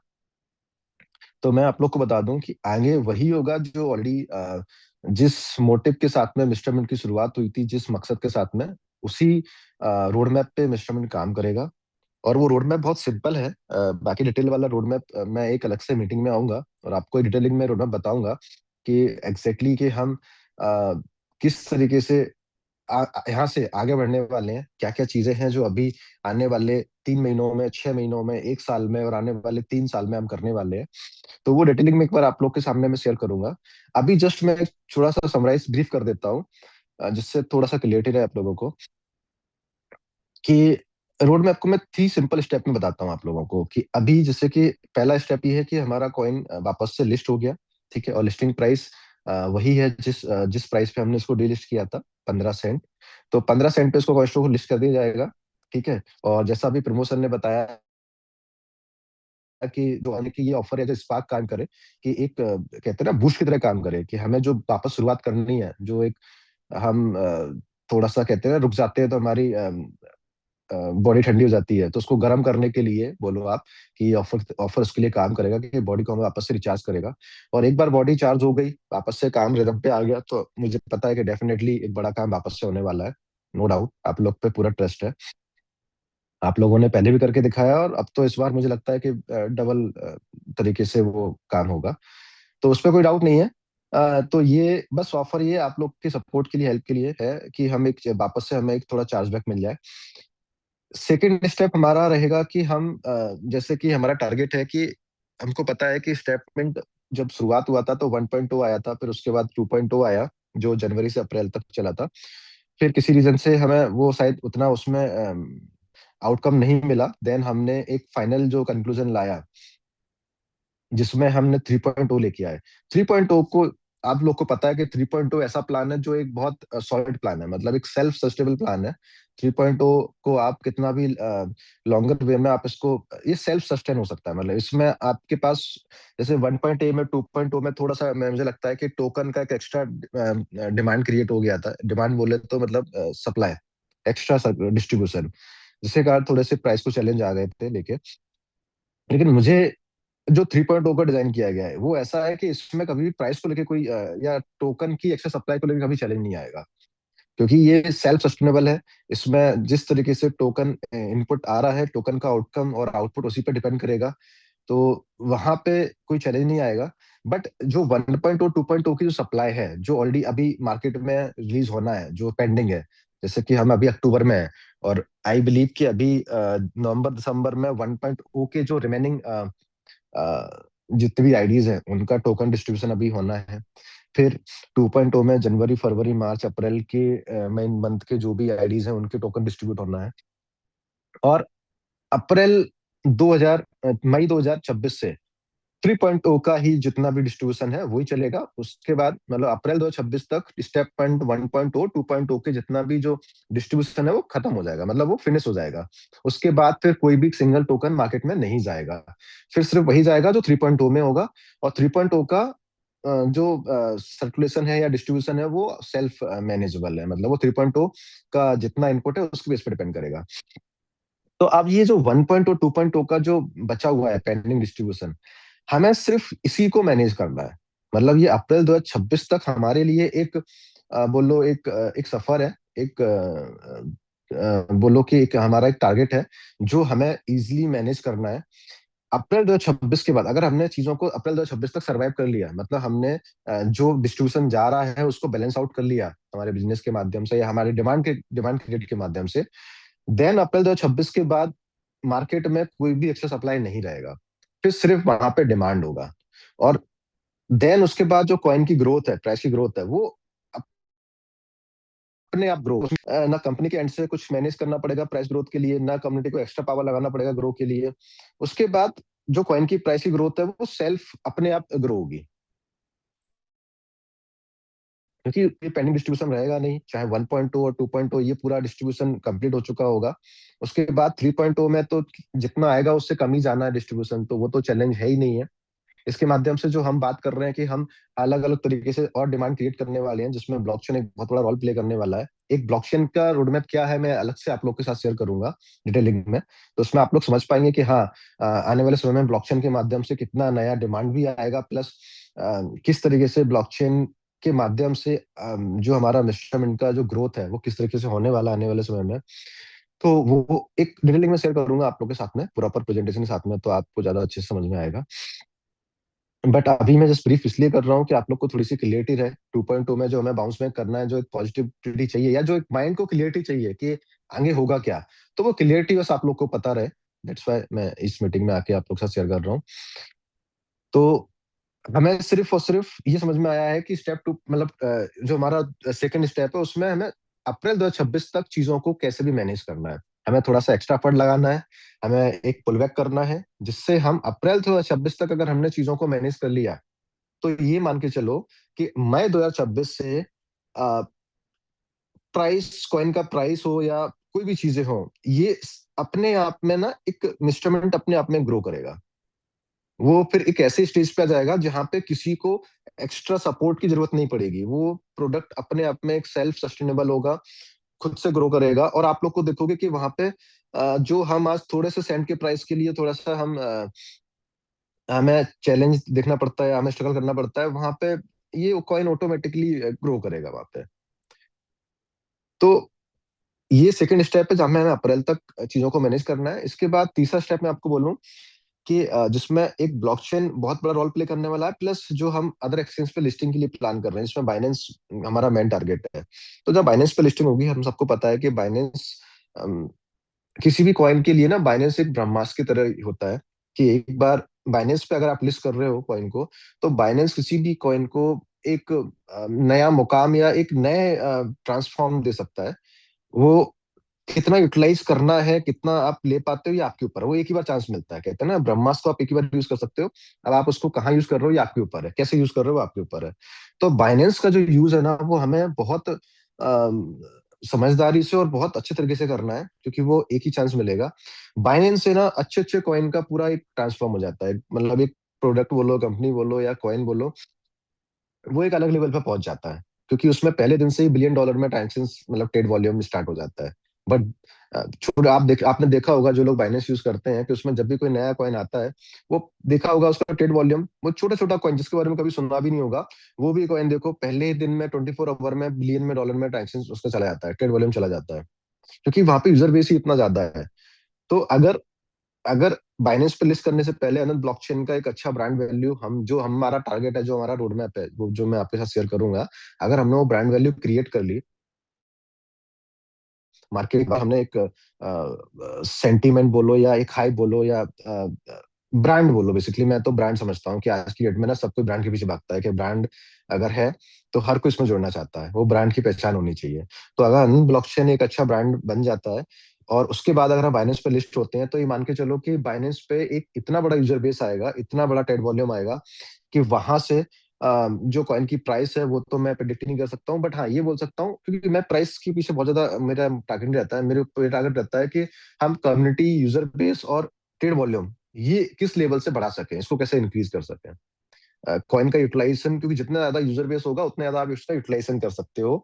तो मैं आप लोग को बता दूं कि आगे वही होगा जो ऑलरेडी जिस मोटिव के साथ में मिस्टर मिंट की शुरुआत हुई थी, जिस मकसद के साथ में, उसी रोड मैप पे मिस्टर मिंट काम करेगा। और वो रोड मैप बहुत सिंपल है। बाकी डिटेल वाला रोड मैप मैं एक अलग से मीटिंग में आऊंगा और आपको डिटेलिंग में रोड मैप बताऊंगा कि एग्जैक्टली कि हम किस तरीके से यहाँ से आगे बढ़ने वाले हैं, क्या क्या चीजें हैं जो अभी आने वाले 3 महीनों में, 6 महीनों में, एक साल में और आने वाले 3 साल में हम करने वाले हैं। तो वो डिटेलिंग में एक बार आप लोग के सामने मैं शेयर करूंगा। अभी जस्ट मैं एक थोड़ा सा समराइज ब्रीफ कर देता हूँ, जिससे थोड़ा सा क्लियरिटी रहे आप लोगों को कि रोड मैप को मैं 3 सिंपल स्टेप में बताता हूँ आप लोगों को। कि अभी जैसे कि पहला स्टेप ये है कि हमारा कॉइन वापस से लिस्ट हो गया, ठीक है, और लिस्टिंग प्राइस वही है जिस प्राइस पे हमने इसको डीलिस्ट किया था, 15 सेंट। तो 15 सेंट पे इसको कॉइन को लिस्ट कर दिया जाएगा, ठीक है। और जैसा अभी प्रमोशन ने बताया कि जो आने की ये ऑफर है, जो स्पार्क काम करे, कि एक कहते हैं ना बूस्ट की तरह काम करे, कि हमें जो वापस शुरुआत करनी है, जो एक हम थोड़ा सा कहते हैं ना रुक जाते हैं तो हमारी बॉडी ठंडी हो जाती है, तो उसको गर्म करने के लिए बोलो आप कि ऑफर ऑफर उसके लिए काम करेगा कि बॉडी को हमें वापस से रिचार्ज करेगा। और एक बार बॉडी चार्ज हो गई, वापस से काम रिदम पे आ गया, तो मुझे पता है कि डेफिनेटली एक बड़ा काम वापस से होने वाला है। नो डाउट, आप लोग पे पूरा ट्रस्ट है। आप लोगों ने पहले भी करके दिखाया और अब तो इस बार मुझे लगता है कि डबल तरीके से वो काम होगा, तो उस पर कोई डाउट नहीं है। तो ये बस ऑफर ये आप लोग के सपोर्ट के लिए, हेल्प के लिए है कि हम एक वापस से हमें एक थोड़ा चार्जबैक मिल जाए। सेकेंड स्टेप हमारा रहेगा कि हम जैसे कि हमारा टारगेट है कि हमको पता है कि स्टेटमेंट जब शुरुआत हुआ था तो 1.2 आया था, फिर उसके बाद 2.0 आया जो जनवरी से अप्रैल तक चला था। फिर किसी रीजन से हमें वो शायद उतना उसमें आउटकम नहीं मिला। देन हमने एक फाइनल जो कंक्लूजन लाया जिसमें हमने 3.0 लेके आए। 3.0 को आप लोग को पता है कि 3.0 ऐसा प्लान है जो एक बहुत सॉलिड प्लान है, मतलब एक सेल्फ सस्टेनेबल प्लान है। 3.0 को आप कितना भी लॉन्गर वे में आप इसको, ये सेल्फ सस्टेन हो सकता है। मतलब इसमें आपके पास जैसे 1.8 में 2.0 में थोड़ा सा मुझे लगता है कि टोकन का एक एक्स्ट्रा डिमांड क्रिएट हो गया था। डिमांड बोले तो मतलब सप्लाई, एक्स्ट्रा डिस्ट्रीब्यूशन, जिसके कारण थोड़े से प्राइस को चैलेंज आ गए थे लेके। लेकिन मुझे जो 3.0 का डिजाइन किया गया है वो ऐसा है कि इसमें कभी भी प्राइस को लेके कोई या टोकन की एक्सेस सप्लाई को लेके कभी चैलेंज नहीं आएगा, क्योंकि ये सेल्फ सस्टेनेबल है। इसमें जिस तरीके से टोकन इनपुट आ रहा है, टोकन का आउटकम और आउटपुट उसी पे डिपेंड करेगा, तो वहां पे कोई चैलेंज नहीं आएगा। बट जो 1.0 2.0 की जो सप्लाई है जो ऑलरेडी अभी मार्केट में रिलीज होना है, जो पेंडिंग है, जैसे कि हम अभी अक्टूबर में है और आई बिलीव कि अभी नवंबर दिसंबर में 1.0 के जो रिमेनिंग जितने भी आईडीज हैं उनका टोकन डिस्ट्रीब्यूशन अभी होना है। फिर 2.0 में जनवरी फरवरी मार्च अप्रैल के मेन मंथ के जो भी आईडीज हैं उनके टोकन डिस्ट्रीब्यूट होना है। और अप्रैल 2000 मई 2026 से 3.0 का ही जितना भी डिस्ट्रीब्यूशन है वही चलेगा। उसके बाद मतलब अप्रैल 2026 तक स्टेप पॉइंट 1.0 2.0 के जितना भी जो डिस्ट्रीब्यूशन है वो खत्म हो जाएगा, मतलब वो फिनिश हो जाएगा। उसके बाद फिर कोई भी सिंगल टोकन मार्केट में नहीं जाएगा, फिर सिर्फ वही जाएगा जो 3.0 में होगा। और 3.0 का जो सर्कुलेशन है या डिस्ट्रीब्यूशन है वो सेल्फ मैनेजेबल है, मतलब वो 3.0 का जितना इनपुट है उसके बेस पर डिपेंड करेगा। तो अब ये जो 1.0 2.0 का जो बचा हुआ है पेंडिंग डिस्ट्रीब्यूशन, हमें सिर्फ इसी को मैनेज करना है। मतलब ये अप्रैल 2026 तक हमारे लिए एक बोलो एक सफर है, एक बोलो कि एक हमारा एक टारगेट है जो हमें इजीली मैनेज करना है। अप्रैल 2026 के बाद अगर हमने चीजों को अप्रैल 2026 तक सरवाइव कर लिया, मतलब हमने जो डिस्ट्रीब्यूशन जा रहा है उसको बैलेंस आउट कर लिया हमारे बिजनेस के माध्यम से या हमारे डिमांड क्रिएट के माध्यम से, देन अप्रैल 2026 के बाद मार्केट में कोई भी एक्स्ट्रा सप्लाई नहीं रहेगा, फिर सिर्फ वहां पे डिमांड होगा। और देन उसके बाद जो कॉइन की ग्रोथ है, प्राइस की ग्रोथ है, वो अपने आप ग्रो, ना कंपनी के एंड से कुछ मैनेज करना पड़ेगा प्राइस ग्रोथ के लिए, ना कम्युनिटी को एक्स्ट्रा पावर लगाना पड़ेगा ग्रो के लिए। उसके बाद जो कॉइन की प्राइस की ग्रोथ है वो सेल्फ अपने आप ग्रो होगी, क्योंकि ये पेंडिंग डिस्ट्रीब्यूशन रहेगा नहीं। चाहे 1.0 और 2.0 ये पूरा डिस्ट्रीब्यूशन कंप्लीट हो चुका होगा, उसके बाद 3.0 में तो जितना आएगा उससे कम ही जाना है डिस्ट्रीब्यूशन, तो वो तो चैलेंज है ही नहीं है। इसके माध्यम से जो हम बात कर रहे हैं कि हम अलग अलग तरीके से और डिमांड क्रिएट करने वाले हैं, जिसमें ब्लॉकचेन एक बहुत बड़ा रोल प्ले करने वाला है। एक ब्लॉकचेन का रोडमैप क्या है मैं अलग से आप लोग के साथ शेयर करूंगा डिटेलिंग में, तो उसमें आप लोग समझ पाएंगे कि हाँ, आने वाले समय में ब्लॉकचेन के माध्यम से कितना नया डिमांड भी आएगा, प्लस किस तरीके से ब्लॉकचेन के माध्यम से जो हमारा मेजरमेंट का जो ग्रोथ है वो किस तरीके से होने वाला है आने वाले समय में। तो वो एक डिटेलिंग में शेयर करूंगा आप लोग के साथ में, प्रॉपर प्रेजेंटेशन के साथ में, तो आपको ज्यादा अच्छे से समझ में आएगा। बट अभी मैं जस्ट ब्रीफ इसलिए कर रहा हूँ कि आप लोग को थोड़ी सी क्लियरिटी रहे। 2.2 में जो हमें बाउंस बैक करना है, जो एक पॉजिटिविटी चाहिए या जो एक माइंड को क्लियरिटी चाहिए कि आगे होगा क्या, तो वो क्लियरिटी बस आप लोग को पता रहे। दैट्स व्हाई मैं इस मीटिंग में आके आप लोग के साथ शेयर कर रहा हूँ। तो हमें सिर्फ और सिर्फ ये समझ में आया है कि स्टेप टू मतलब जो हमारा सेकंड स्टेप है उसमें हमें अप्रैल 2026 तक चीजों को कैसे भी मैनेज करना है। हमें थोड़ा सा एक्स्ट्रा फंड लगाना है, हमें एक पुल बैक करना है, जिससे हम अप्रैल 2026 तक अगर हमने चीजों को मैनेज कर लिया तो ये मान के चलो कि मई 2026 से प्राइस, कॉइन का प्राइस हो या कोई भी चीजें हो, ये अपने आप में ना एक इंस्ट्रूमेंट अपने आप में ग्रो करेगा। वो फिर एक ऐसे स्टेज पे आ जाएगा जहां पे किसी को एक्स्ट्रा सपोर्ट की जरूरत नहीं पड़ेगी। वो प्रोडक्ट अपने आप में एक सेल्फ सस्टेनेबल होगा, खुद से ग्रो करेगा। और आप लोग को देखोगे कि वहां पे जो हम आज थोड़े से सेंट के प्राइस के लिए थोड़ा सा हमें चैलेंज देखना पड़ता है, हमें स्ट्रगल करना पड़ता है, वहां पे ये कॉइन ऑटोमेटिकली ग्रो करेगा वहां पे। तो ये सेकंड स्टेप है जहां में हमें अप्रैल तक चीजों को मैनेज करना है। इसके बाद तीसरा स्टेप मैं आपको बोलूं कि जिसमें एक ब्लॉकचेन बहुत बड़ा रोल प्ले करने वाला है, प्लस जो हम अदर एक्सचेंज पे लिस्टिंग के लिए प्लान कर रहे हैं, जिसमें बाइनेंस हमारा मेन टारगेट है। तो जब बाइनेंस पे लिस्टिंग होगी, हम सबको पता है कि बाइनेंस किसी भी कॉइन के लिए ना बाइनेंस एक ब्रह्मास्त्र की तरह होता है कि एक बार बाइनेंस पे अगर आप लिस्ट कर रहे हो कॉइन को, तो बाइनेंस किसी भी कॉइन को एक नया मुकाम या एक नए ट्रांसफॉर्म दे सकता है। वो कितना यूटिलाइज करना है, कितना आप ले पाते हो, ये आपके ऊपर है। वो एक ही बार चांस मिलता है, कहते हैं ना ब्रह्मास्त्र को आप एक ही बार यूज कर सकते हो। अब आप उसको कहाँ यूज कर रहे हो ये आपके ऊपर है, कैसे यूज कर रहे हो वो आपके ऊपर है। तो बाइनेंस का जो यूज है ना, वो हमें बहुत समझदारी से और बहुत अच्छे तरीके से करना है, क्योंकि वो एक ही चांस मिलेगा। बाइनेंस से ना अच्छे अच्छे कॉइन का पूरा एक ट्रांसफॉर्म हो जाता है, मतलब एक प्रोडक्ट बोलो, कंपनी बोलो या कॉइन बोलो, वो एक अलग लेवल पे पहुंच जाता है, क्योंकि उसमें पहले दिन से ही बिलियन डॉलर में ट्रांजेक्शन, मतलब ट्रेड वॉल्यूम स्टार्ट हो जाता है। बट छोटे आपने देखा होगा जो लोग बाइनेंस यूज करते हैं, कि उसमें जब भी कोई नया कॉइन आता है, वो देखा होगा उसका ट्रेड वॉल्यूम, वो छोटा छोटा कॉइन जिसके बारे में कभी सुना भी नहीं होगा, वो भी कॉइन देखो पहले ही दिन में 24 आवर में बिलियन में डॉलर में ट्रांजेक्शन उसका चला जाता है, ट्रेड वॉल्यूम चला जाता है, क्योंकि वहां पे यूजर बेस ही इतना ज्यादा है। तो अगर अगर बाइनेंस पे लिस्ट करने से पहले अनंत ब्लॉकचेन का एक अच्छा ब्रांड वैल्यू, हम जो हमारा टारगेट है, जो हमारा रोड मैप है, वो जो मैं आपके साथ शेयर करूंगा, अगर हमने वो ब्रांड वैल्यू क्रिएट कर ली मार्केट में, हमने एक सेंटीमेंट बोलो या एक हाई बोलो या ब्रांड बोलो, बेसिकली मैं तो ब्रांड समझता हूँ कि आज की डेट में ना सब कोई ब्रांड के पीछे भागता है, कि ब्रांड अगर है तो हर कोई इसमें जुड़ना चाहता है, वो ब्रांड की पहचान होनी चाहिए। तो अगर अनंत ब्लॉकचेन एक अच्छा ब्रांड बन जाता है, और उसके बाद अगर हम बाइनेंस पे लिस्ट होते हैं, तो ये मान के चलो कि बाइनेंस पे एक इतना बड़ा यूजर बेस आएगा, इतना बड़ा ट्रेड वॉल्यूम आएगा, कि वहां से जो कॉइन की प्राइस है वो तो मैं प्रिडिक्ट नहीं कर सकता हूँ, बट हाँ ये बोल सकता हूँ, क्योंकि मैं प्राइस के पीछे बहुत ज्यादा मेरा टारगेट रहता है, मेरे ऊपर टारगेट रहता है कि हम कम्युनिटी, यूजर बेस और ट्रेड वॉल्यूम ये किस लेवल से बढ़ा सकें, इसको कैसे इंक्रीज कर सकें। कॉइन का यूटिलाइजेशन, क्योंकि जितना ज्यादा यूजर बेस होगा उतना ज्यादा आप उसका यूटिलाइजेशन कर सकते हो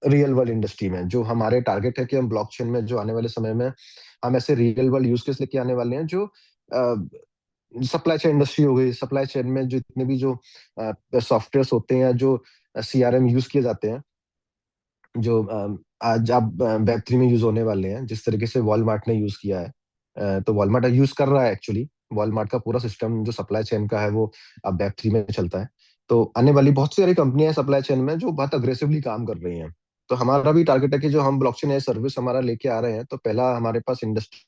रियल वर्ल्ड इंडस्ट्री में। जो हमारे टारगेट है कि हम ब्लॉकचेन में जो आने वाले समय में हम ऐसे रियल वर्ल्ड यूज केस लेके आने वाले हैं, जो सप्लाई चेन इंडस्ट्री हो गई, सप्लाई चेन में जो इतने भी जो सॉफ्टवेयर होते हैं, जो सीआरएम यूज किए जाते हैं, जो आज आप वेब 3 में यूज होने वाले हैं, जिस तरीके से वॉलमार्ट ने यूज किया है, तो वॉलमार्ट यूज कर रहा है एक्चुअली। वॉलमार्ट का पूरा सिस्टम जो सप्लाई चेन का है, वो अब वेब 3 में चलता है। तो आने वाली बहुत सारी कंपनियां हैं सप्लाई चेन में जो बहुत अग्रेसिवली काम कर रही हैं। तो हमारा भी टारगेट है कि जो हम ब्लॉकचेन एज सर्विस हमारा लेके आ रहे हैं, तो पहला हमारे पास इंडस्ट्री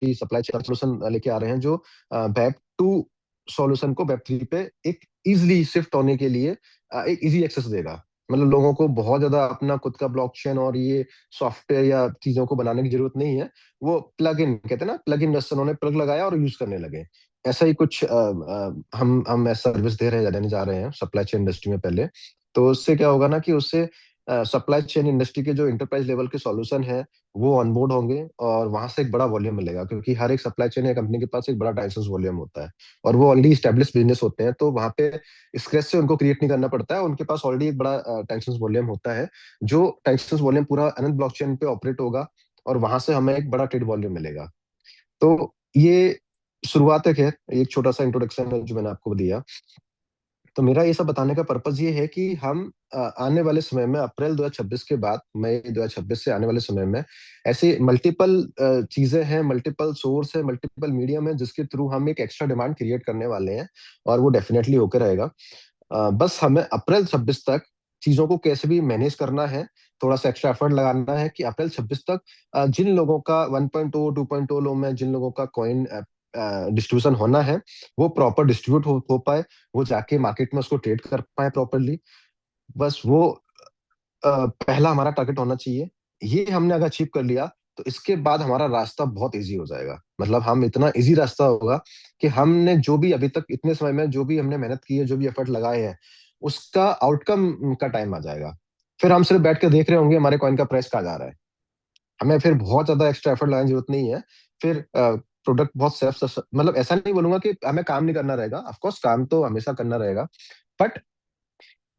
की सप्लाई चेन सॉल्यूशन लेके आ रहे हैं, जो वेब 2 सॉल्यूशन को वेब 3 पे एक इजिली शिफ्ट होने के लिए एक इजी एक्सेस देगा। मतलब लोगों को बहुत ज्यादा अपना खुद का ब्लॉकचेन और ये सॉफ्टवेयर या चीजों को बनाने की जरूरत नहीं है। वो प्लग इन कहते हैं ना, प्लग इन जैसे उन्होंने प्लग लगाया और यूज करने लगे। ऐसा ही कुछ हम ऐसा सर्विस दे रहे हैं, देने जा रहे हैं सप्लाई चेन इंडस्ट्री में पहले। तो उससे क्या होगा ना, कि उससे सप्लाई चेन इंडस्ट्री के जो इंटरप्राइज लेवल के सॉल्यूशन है वो ऑनबोर्ड होंगे, और वहां से एक बड़ा वॉल्यूम मिलेगा, क्योंकि हर एक सप्लाई चेन या कंपनी के पास एक बड़ा ट्रांजेक्शन वॉल्यूम होता है, और वो ऑलरेडी स्टेब्लिश बिजनेस होते हैं, तो वहां पे स्क्रैच से उनको क्रिएट नहीं करना पड़ता है, उनके पास ऑलरेडी एक बड़ा ट्रांजेक्शन वॉल्यूम होता है। जो ट्रांजेक्शन वॉल्यूम पूरा अनंत ब्लॉकचेन पे ऑपरेट होगा, और वहां से हमें एक बड़ा ट्रेड वॉल्यूम मिलेगा। तो ये शुरुआत है, एक छोटा सा इंट्रोडक्शन है जो मैंने आपको दिया। तो मेरा ये सब बताने का पर्पज ये है कि हम आने वाले समय में अप्रैल 2026 के बाद, मई 2026 से आने वाले समय में ऐसे मल्टीपल चीजें हैं, मल्टीपल सोर्स है, मल्टीपल मीडियम है, जिसके थ्रू हम एक एक्स्ट्रा डिमांड क्रिएट करने वाले हैं, और वो डेफिनेटली होकर रहेगा। बस हमें अप्रैल 26 तक चीजों को कैसे भी मैनेज करना है, थोड़ा सा एक्स्ट्रा एफर्ट लगाना है, कि अप्रैल 26 तक जिन लोगों का 1.0 2.0 लो में जिन लोगों का कॉइन डिस्ट्रीब्यूशन होना है, वो प्रॉपर डिस्ट्रीब्यूट हो पाए, वो जाके मार्केट में उसको ट्रेड कर पाए प्रॉपरली। बस वो पहला हमारा टारगेट होना चाहिए। ये हमने अगर अचीव कर लिया, तो इसके बाद हमारा रास्ता बहुत इजी हो जाएगा। मतलब हम इतना इजी रास्ता होगा कि हमने जो भी अभी तक इतने समय में जो भी हमने मेहनत की है, जो भी एफर्ट लगाए हैं, उसका आउटकम का टाइम आ जाएगा। फिर हम सिर्फ बैठ के देख रहे होंगे हमारे कॉइन का प्राइस कहाँ जा रहा है। हमें फिर बहुत ज्यादा एक्स्ट्रा एफर्ट लगाने की जरूरत नहीं है। फिर प्रोडक्ट बहुत सेल्फ, मतलब ऐसा नहीं बोलूंगा कि हमें काम नहीं करना रहेगा, ऑफकोर्स काम तो हमेशा करना रहेगा, बट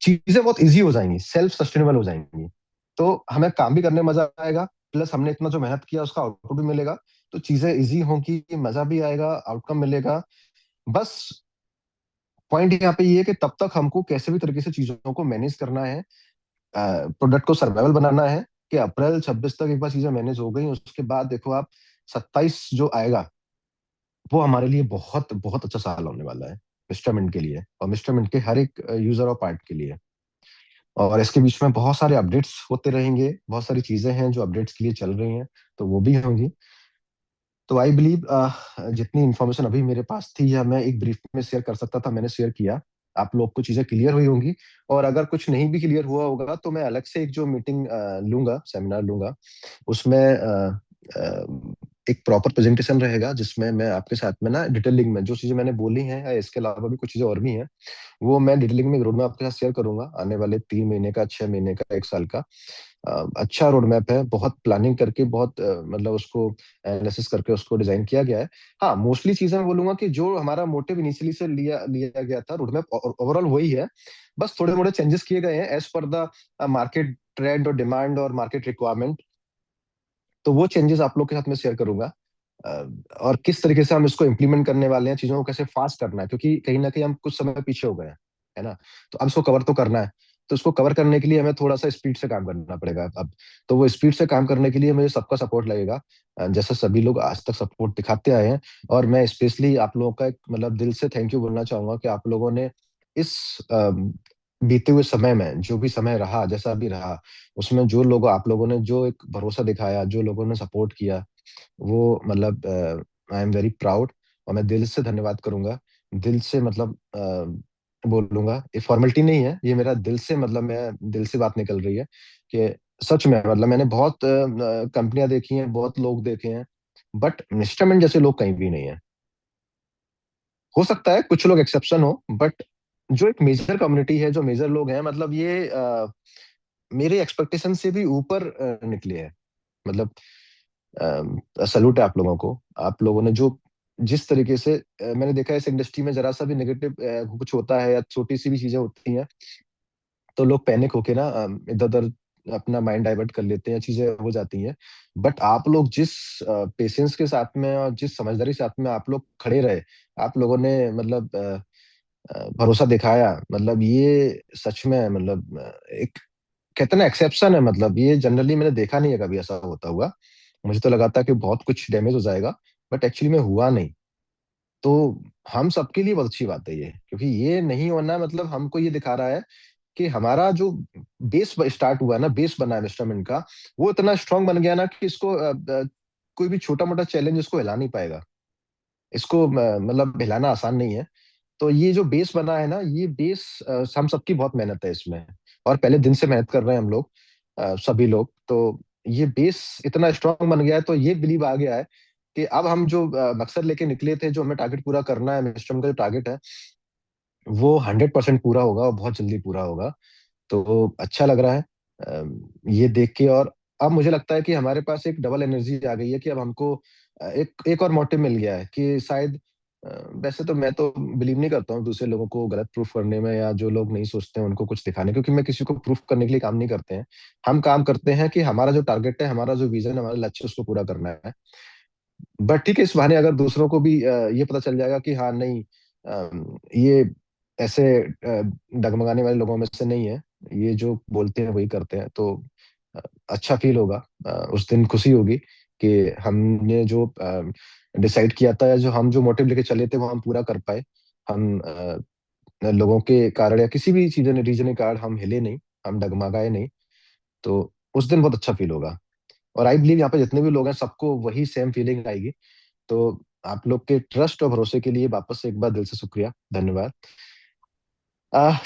चीजें बहुत इजी हो जाएंगी, सेल्फ सस्टेनेबल हो जाएंगी। तो हमें काम भी करने में मजा आएगा, प्लस हमने इतना जो मेहनत किया उसका आउटपुट भी मिलेगा। तो चीजें इजी होंगी, मजा भी आएगा, आउटकम मिलेगा। बस पॉइंट यहाँ पे ये है कि तब तक हमको कैसे भी तरीके से चीजों को मैनेज करना है, प्रोडक्ट को सर्वाइवल बनाना है, कि अप्रैल 26 तक एक बार चीजें मैनेज हो गई, उसके बाद देखो आप 27 जो आएगा, वो हमारे लिए बहुत बहुत अच्छा साल होने वाला है मिस्टर मिंट के लिए, और मिस्टर मिंट के हर एक यूजर और पार्ट के लिए। और इसके बीच में बहुत सारे अपडेट्स होते रहेंगे, बहुत सारी चीजें हैं जो अपडेट्स के लिए चल रही हैं, तो वो भी होंगी। तो आई बिलीव जितनी इन्फॉर्मेशन अभी मेरे पास थी या मैं एक ब्रीफ में शेयर कर सकता था, मैंने शेयर किया। आप लोग को चीजें क्लियर हुई होंगी, और अगर कुछ नहीं भी क्लियर हुआ होगा तो मैं अलग से एक जो मीटिंग लूंगा, सेमिनार लूंगा, उसमें एक प्रॉपर प्रेजेंटेशन रहेगा, जिसमें मैं आपके साथ में ना डिटेलिंग में जो चीजें मैंने बोली हैं या इसके अलावा भी कुछ चीजें और भी हैं, वो मैं डिटेलिंग में रोड मैप आपके साथ शेयर करूंगा। आने वाले 3 महीने का, 6 महीने का, 1 साल का अच्छा रोड मैप है, बहुत प्लानिंग करके, बहुत मतलब उसको एनालिसिस करके उसको डिजाइन किया गया है। हाँ, मोस्टली चीजें मैं बोलूंगा कि जो हमारा मोटिव इनिशियली से लिया लिया गया था, रोड मैप ओवरऑल वही है, बस थोड़े मोड़े चेंजेस किए गए हैं as per the market trend और डिमांड और मार्केट रिक्वायरमेंट। तो वो चेंजेस आप लोग के साथ में शेयर करूंगा। अ, और किस तरीके से हम इसको इम्प्लीमेंट करने वाले हैं, चीजों को कैसे फास्ट करना है, क्योंकि कहीं ना कहीं हम कुछ समय पीछे हो गए हैं, है ना। तो अब इसको कवर तो करना है, तो इसको कवर करने के लिए हमें थोड़ा सा स्पीड से काम करना पड़ेगा अब। तो वो स्पीड से काम करने के लिए मुझे सबका सपोर्ट लगेगा, जैसे सभी लोग आज तक सपोर्ट दिखाते आए हैं। और मैं स्पेशली आप लोगों का एक मतलब दिल से थैंक यू बोलना चाहूंगा कि आप लोगों ने इस बीते हुए समय में, जो भी समय रहा, जैसा भी रहा, उसमें जो लोग, आप लोगों ने जो एक भरोसा दिखाया, जो लोगों ने सपोर्ट किया, वो मतलब आई एम वेरी प्राउड। और मैं दिल से धन्यवाद करूंगा, दिल से मतलब बोलूंगा, ये फॉर्मेलिटी नहीं है, ये मेरा दिल से, मतलब मैं दिल से बात निकल रही है कि सच में मतलब मैंने बहुत कंपनियां देखी हैं, बहुत लोग देखे हैं, बट इंस्ट्रूमेंट जैसे लोग कहीं भी नहीं है। हो सकता है कुछ लोग एक्सेप्शन हो, बट जो एक मेजर कम्युनिटी है, जो मेजर लोग हैं, मतलब ये मेरे एक्सपेक्टेशन से भी ऊपर निकले हैं। मतलब सल्यूट है आप लोगों को, आप लोगों ने जो जिस तरीके से मैंने देखा है इस इंडस्ट्री में, जरा सा भी नेगेटिव कुछ होता है या छोटी सी भी चीजें होती हैं, तो लोग पैनिक होके ना इधर उधर अपना माइंड डाइवर्ट कर लेते हैं, चीजें हो जाती हैं। बट आप लोग जिस पेशेंस के साथ में और जिस समझदारी के साथ में आप लोग खड़े रहे, आप लोगों ने मतलब भरोसा दिखाया, मतलब ये सच में मतलब एक कहते हैं ना एक्सेप्शन है, मतलब ये जनरली मैंने देखा नहीं है कभी ऐसा होता हुआ। मुझे तो लगा था कि बहुत कुछ डैमेज हो जाएगा, बट एक्चुअली में हुआ नहीं। तो हम सबके लिए बहुत अच्छी बात है ये, क्योंकि ये नहीं होना मतलब हमको ये दिखा रहा है कि हमारा जो बेस स्टार्ट हुआ है ना, बेस बना है इंस्ट्रूमेंट का, वो इतना स्ट्रांग बन गया ना कि इसको कोई भी छोटा मोटा चैलेंज इसको हिला नहीं पाएगा। इसको मतलब हिलाना आसान नहीं है। तो ये जो बेस बना है ना, ये बेस हम सबकी बहुत मेहनत है इसमें, और पहले दिन से मेहनत कर रहे हैं हम लोग, सभी लोग। तो ये बेस इतना स्ट्रांग बन गया है, तो ये बिलीव आ गया है कि अब हम जो मकसद लेके निकले थे, जो हमें टारगेट पूरा करना है, मिस्ट्रम का जो टारगेट है, वो 100% पूरा होगा और बहुत जल्दी पूरा होगा। तो अच्छा लग रहा है ये देख के। और अब मुझे लगता है कि हमारे पास एक डबल एनर्जी आ गई है कि अब हमको एक एक और मोटिव मिल गया है कि शायद वैसे तो मैं तो बिलीव नहीं करता हूँ दूसरे लोगों को गलत प्रूफ करने में, या जो लोग नहीं सोचते हैं उनको कुछ दिखाने, क्योंकि मैं किसी को प्रूफ करने के लिए काम नहीं करते हैं। हम काम करते हैं कि हमारा जो टारगेट है, हमारा जो विजन, हमारा लक्ष्य, उसको पूरा करना है। बट ठीक है, इस बहाने अगर दूसरों को भी ये पता चल जाएगा कि हाँ नहीं, ये ऐसे डगमगाने वाले लोगों में से नहीं है, ये जो बोलते हैं वही करते हैं, तो अच्छा फील होगा। उस दिन खुशी होगी कि हमने जो डिसाइड किया था, या जो हम जो मोटिव लेके चले थे, वो हम पूरा कर पाए। हम लोगों के कारण या किसी भी चीज ने रीजन के कारण हम हिले नहीं, हम डगमगाए नहीं। तो उस दिन बहुत अच्छा फील होगा। और आई बिलीव यहाँ पे जितने भी लोग हैं, सबको वही सेम फीलिंग आएगी। तो आप लोग के ट्रस्ट और भरोसे के लिए वापस से एक बार दिल से शुक्रिया, धन्यवाद।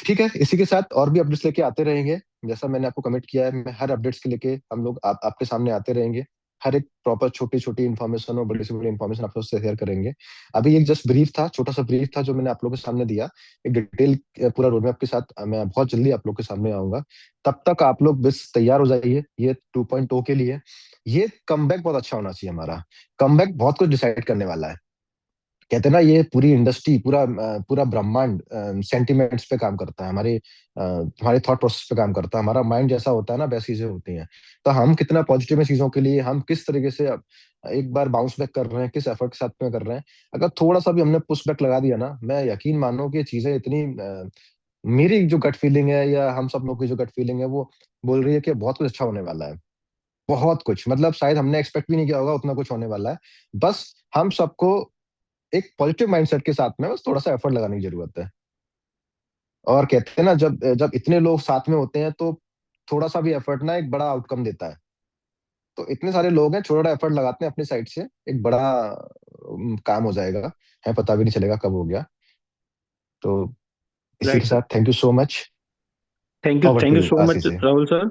ठीक है, इसी के साथ और भी अपडेट्स लेके आते रहेंगे। जैसा मैंने आपको कमिट किया है, मैं हर अपडेट्स के लेके हम लोग आपके सामने आते रहेंगे। हर एक प्रॉपर छोटी छोटी इन्फॉर्मेशन और बड़ी से बड़ी इन्फॉर्मेशन आप लोग से शेयर करेंगे। अभी एक जस्ट ब्रीफ था, छोटा सा ब्रीफ था जो मैंने आप लोगों के सामने दिया। एक डिटेल पूरा रोडमैप के साथ मैं बहुत जल्दी आप लोग के सामने आऊंगा। तब तक आप लोग बस तैयार हो जाइए ये 2.0 के लिए। ये कमबैक बहुत अच्छा होना चाहिए हमारा। कमबैक बहुत कुछ डिसाइड करने वाला है। कहते हैं ना, ये पूरी इंडस्ट्री, पूरा ब्रह्मांड सेंटिमेंट्स पे काम करता है, हमारे थॉट प्रोसेस पे काम करता है। हमारा माइंड जैसा होता है ना, वैसी चीजें होती हैं। तो हम कितना पॉजिटिव है चीजों के लिए, हम किस तरीके से एक बार बाउंस बैक कर रहे हैं, किस एफर्ट के साथ में कर रहे हैं। अगर थोड़ा सा भी हमने पुश बैक लगा दिया ना, मैं यकीन मानो कि चीजें इतनी मेरी जो गट फीलिंग है, या हम सब लोग की जो गट फीलिंग है, वो बोल रही है कि बहुत कुछ अच्छा होने वाला है। बहुत कुछ, मतलब शायद हमने एक्सपेक्ट भी नहीं किया होगा उतना कुछ होने वाला है। बस हम सबको एक पॉजिटिव माइंडसेट के साथ में बस थोड़ा सा एफर्ट लगाने की जरूरत है। और कहते हैं ना, जब जब इतने लोग साथ में होते हैं तो थोड़ा सा भी एफर्ट ना एक बड़ा आउटकम देता है। तो इतने सारे लोग हैं, छोटा एफर्ट लगाते हैं अपनी साइड से, एक बड़ा काम हो जाएगा, है पता भी नहीं चलेगा कब हो गया। तो इसी राइट के सर। साथ thank you so much. Over to thank you you so much Ashish ji. Rahul sir.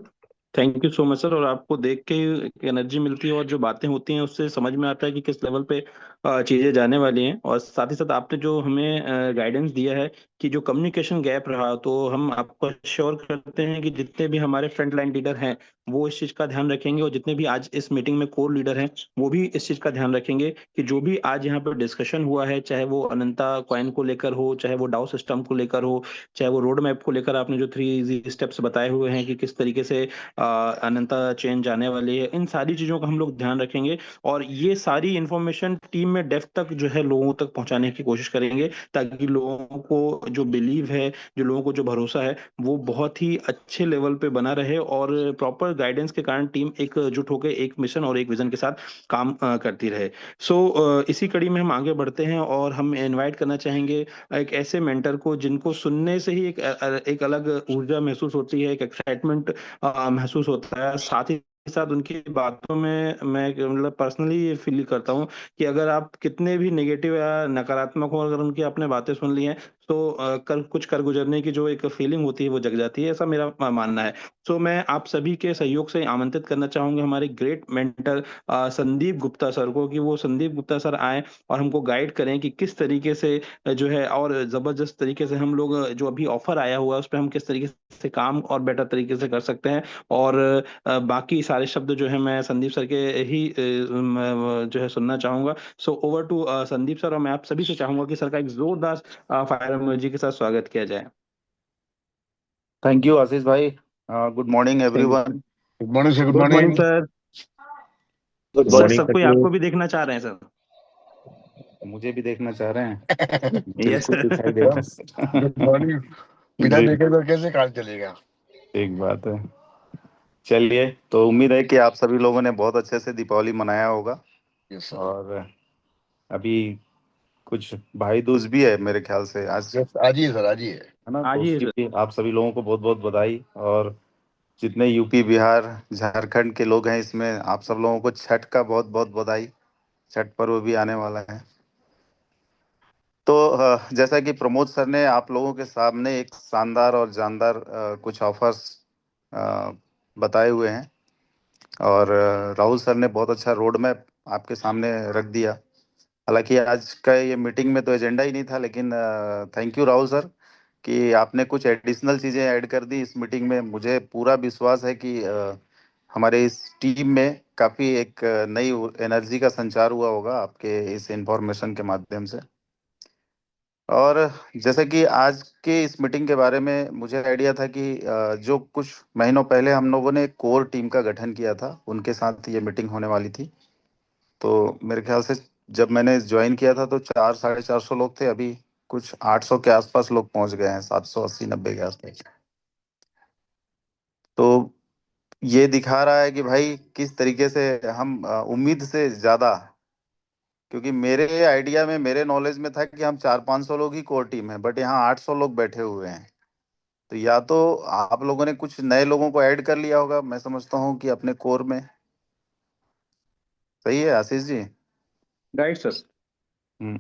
Thank you so much sir. और आपको देख के एक एनर्जी मिलती है और जो बातें होती हैं उससे समझ में आता है कि किस लेवल पे चीजें जाने वाली हैं। और साथ ही साथ आपने जो हमें गाइडेंस दिया है कि जो कम्युनिकेशन गैप रहा, तो हम आपको श्योर करते हैं कि जितने भी हमारे फ्रंट लाइन लीडर हैं वो इस चीज का ध्यान रखेंगे, और जितने भी आज इस मीटिंग में कोर लीडर हैं वो भी इस चीज का ध्यान रखेंगे कि जो भी आज यहाँ पे डिस्कशन हुआ है, चाहे वो अनंता कॉइन को लेकर हो, चाहे वो डाउ सिस्टम को लेकर हो, चाहे वो रोड मैप को लेकर आपने जो 3 स्टेप्स बताए हुए हैं कि किस तरीके से अनंता चेन जाने वाली है, इन सारी चीजों का हम लोग ध्यान रखेंगे। और ये सारी इंफॉर्मेशन टीम में डेप्थ तक जो है लोगों तक पहुंचाने की कोशिश करेंगे, ताकि लोगों को जो बिलीव है, जो लोगों को जो भरोसा है, वो बहुत ही अच्छे लेवल पे बना रहे। और प्रॉपर गाइडेंस के कारण टीम एकजुट होकर एक मिशन और एक विजन के साथ काम करती रहे। इसी कड़ी में हम आगे बढ़ते हैं और हम इनवाइट करना चाहेंगे एक ऐसे मेंटर को जिनको सुनने से ही एक अलग ऊर्जा महसूस होती है, एक एक्साइटमेंट महसूस होता है। साथ ही साथ उनकी बातों में मैं मतलब पर्सनली ये फील करता हूँ कि अगर आप कितने भी नेगेटिव या नकारात्मक हो, अगर उनकी आपने बातें सुन ली हैं तो कुछ कर गुजरने की जो एक फीलिंग होती है वो जग जाती है, ऐसा मेरा मानना है। मैं आप सभी के सहयोग से आमंत्रित करना चाहूंगा हमारे great mentor Sandeep Gupta sir को, कि वो संदीप गुप्ता सर आए और हमको गाइड करें कि किस तरीके से जो है और जबरदस्त तरीके से हम लोग जो अभी ऑफर आया हुआ है उस पर हम किस तरीके से काम और बेटर तरीके से कर सकते हैं। और बाकी सारे शब्द जो है मैं संदीप सर के ही जो है सुनना चाहूंगा। ओवर टू संदीप सर, और मैं आप सभी से चाहूंगा कि सर का एक जोरदार फायर इमोजी के साथ स्वागत किया जाए। थैंक यू आशीष भाई। Good morning thank everyone. Good morning sir, you. Good good morning morning. Sir. Good sir morning सब कोई सचिन। आपको भी देखना चाह रहे हैं सर। मुझे भी देखना चाह रहे हैं। यस बिल्कुल दिखाई दे सर। रहा गुड मॉर्निंग। है। बिना जी, देखे तो कैसे काम चलेगा? एक बात है। चलिए, तो उम्मीद है कि आप सभी लोगों ने बहुत अच्छे से दीपावली मनाया होगा। Yes sir. और अभी कुछ भाई दूज भी है मेरे ख्याल से आज, यस, आज ही है सर, आज ही है। है ना? तो आज ही उसकी सर। भी आप सभी लोगों को बहुत बहुत बधाई। और जितने यूपी, बिहार, झारखंड के लोग हैं इसमें, आप सब लोगों को छठ का बहुत बहुत बधाई। छठ पर्व भी आने वाला है। तो जैसा कि प्रमोद सर ने आप लोगों के सामने एक शानदार और जानदार कुछ ऑफर्स बताए हुए हैं। और राहुल सर ने बहुत अच्छा रोड मैप आपके सामने रख दिया। हालांकि आज का ये मीटिंग में तो एजेंडा ही नहीं था, लेकिन थैंक यू राहुल सर कि आपने कुछ एडिशनल चीज़ें ऐड कर दी इस मीटिंग में। मुझे पूरा विश्वास है कि हमारे इस टीम में काफ़ी एक नई एनर्जी का संचार हुआ होगा आपके इस इंफॉर्मेशन के माध्यम से। और जैसे कि आज के इस मीटिंग के बारे में मुझे आइडिया था कि जो कुछ महीनों पहले हम लोगों ने कोर टीम का गठन किया था, उनके साथ ये मीटिंग होने वाली थी। तो मेरे ख्याल से जब मैंने ज्वाइन किया था तो 400-450 लोग थे। अभी कुछ 800 के आसपास लोग पहुंच गए हैं, 780-90 के आसपास। तो ये दिखा रहा है कि भाई किस तरीके से हम उम्मीद से ज्यादा, क्योंकि मेरे आइडिया में, मेरे नॉलेज में था कि हम 400-500 लोग ही कोर टीम है, बट यहाँ 800 लोग बैठे हुए हैं। तो या तो आप लोगों ने कुछ नए लोगों को ऐड कर लिया होगा, मैं समझता हूँ कि अपने कोर में। सही है आशीष जी? Right sir. हम्म।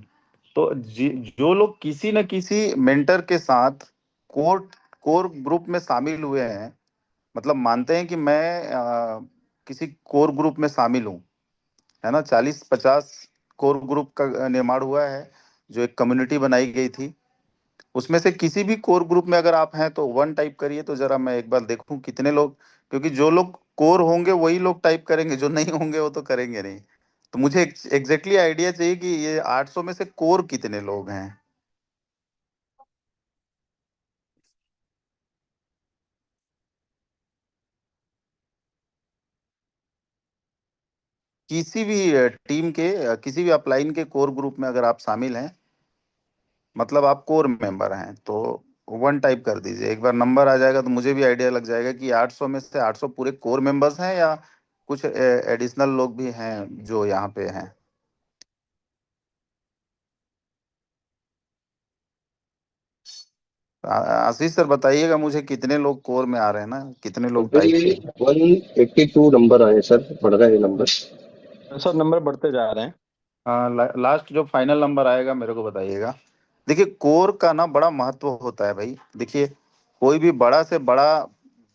तो जो लोग किसी न किसी मेंटर के साथ कोर कोर ग्रुप में शामिल हुए हैं, मतलब मानते हैं कि मैं किसी कोर ग्रुप में शामिल हूँ, है ना? 40-50 कोर ग्रुप का निर्माण हुआ है, जो एक कम्युनिटी बनाई गई थी। उसमें से किसी भी कोर ग्रुप में अगर आप हैं तो 1 टाइप करिए, तो जरा मैं एक बार देखूं कितने लोग। क्योंकि जो लोग कोर होंगे वही लोग टाइप करेंगे, जो नहीं होंगे वो तो करेंगे नहीं। तो मुझे एग्जैक्टली आइडिया चाहिए कि ये 800 में से कोर कितने लोग हैं। किसी भी टीम के किसी भी अपलाइन के कोर ग्रुप में अगर आप शामिल हैं, मतलब आप कोर मेंबर हैं, तो 1 टाइप कर दीजिए। एक बार नंबर आ जाएगा तो मुझे भी आइडिया लग जाएगा कि 800 में से 800 पूरे कोर मेंबर्स हैं या कुछ एडिशनल लोग भी हैं जो यहाँ पे हैं। आशीष सर बताइएगा मुझे कितने लोग कोर में आ रहे हैं ना, कितने लोग टाइप अभी के। 182 नंबर आए सर, बढ़ रहा है नंबर। सर नंबर बढ़ते जा रहे हैं। हाँ, लास्ट जो फाइनल नंबर आएगा मेरे को बताइएगा। देखिए कोर का ना बड़ा महत्व होता है भाई। देखिए कोई भी बड़ा से बड़ा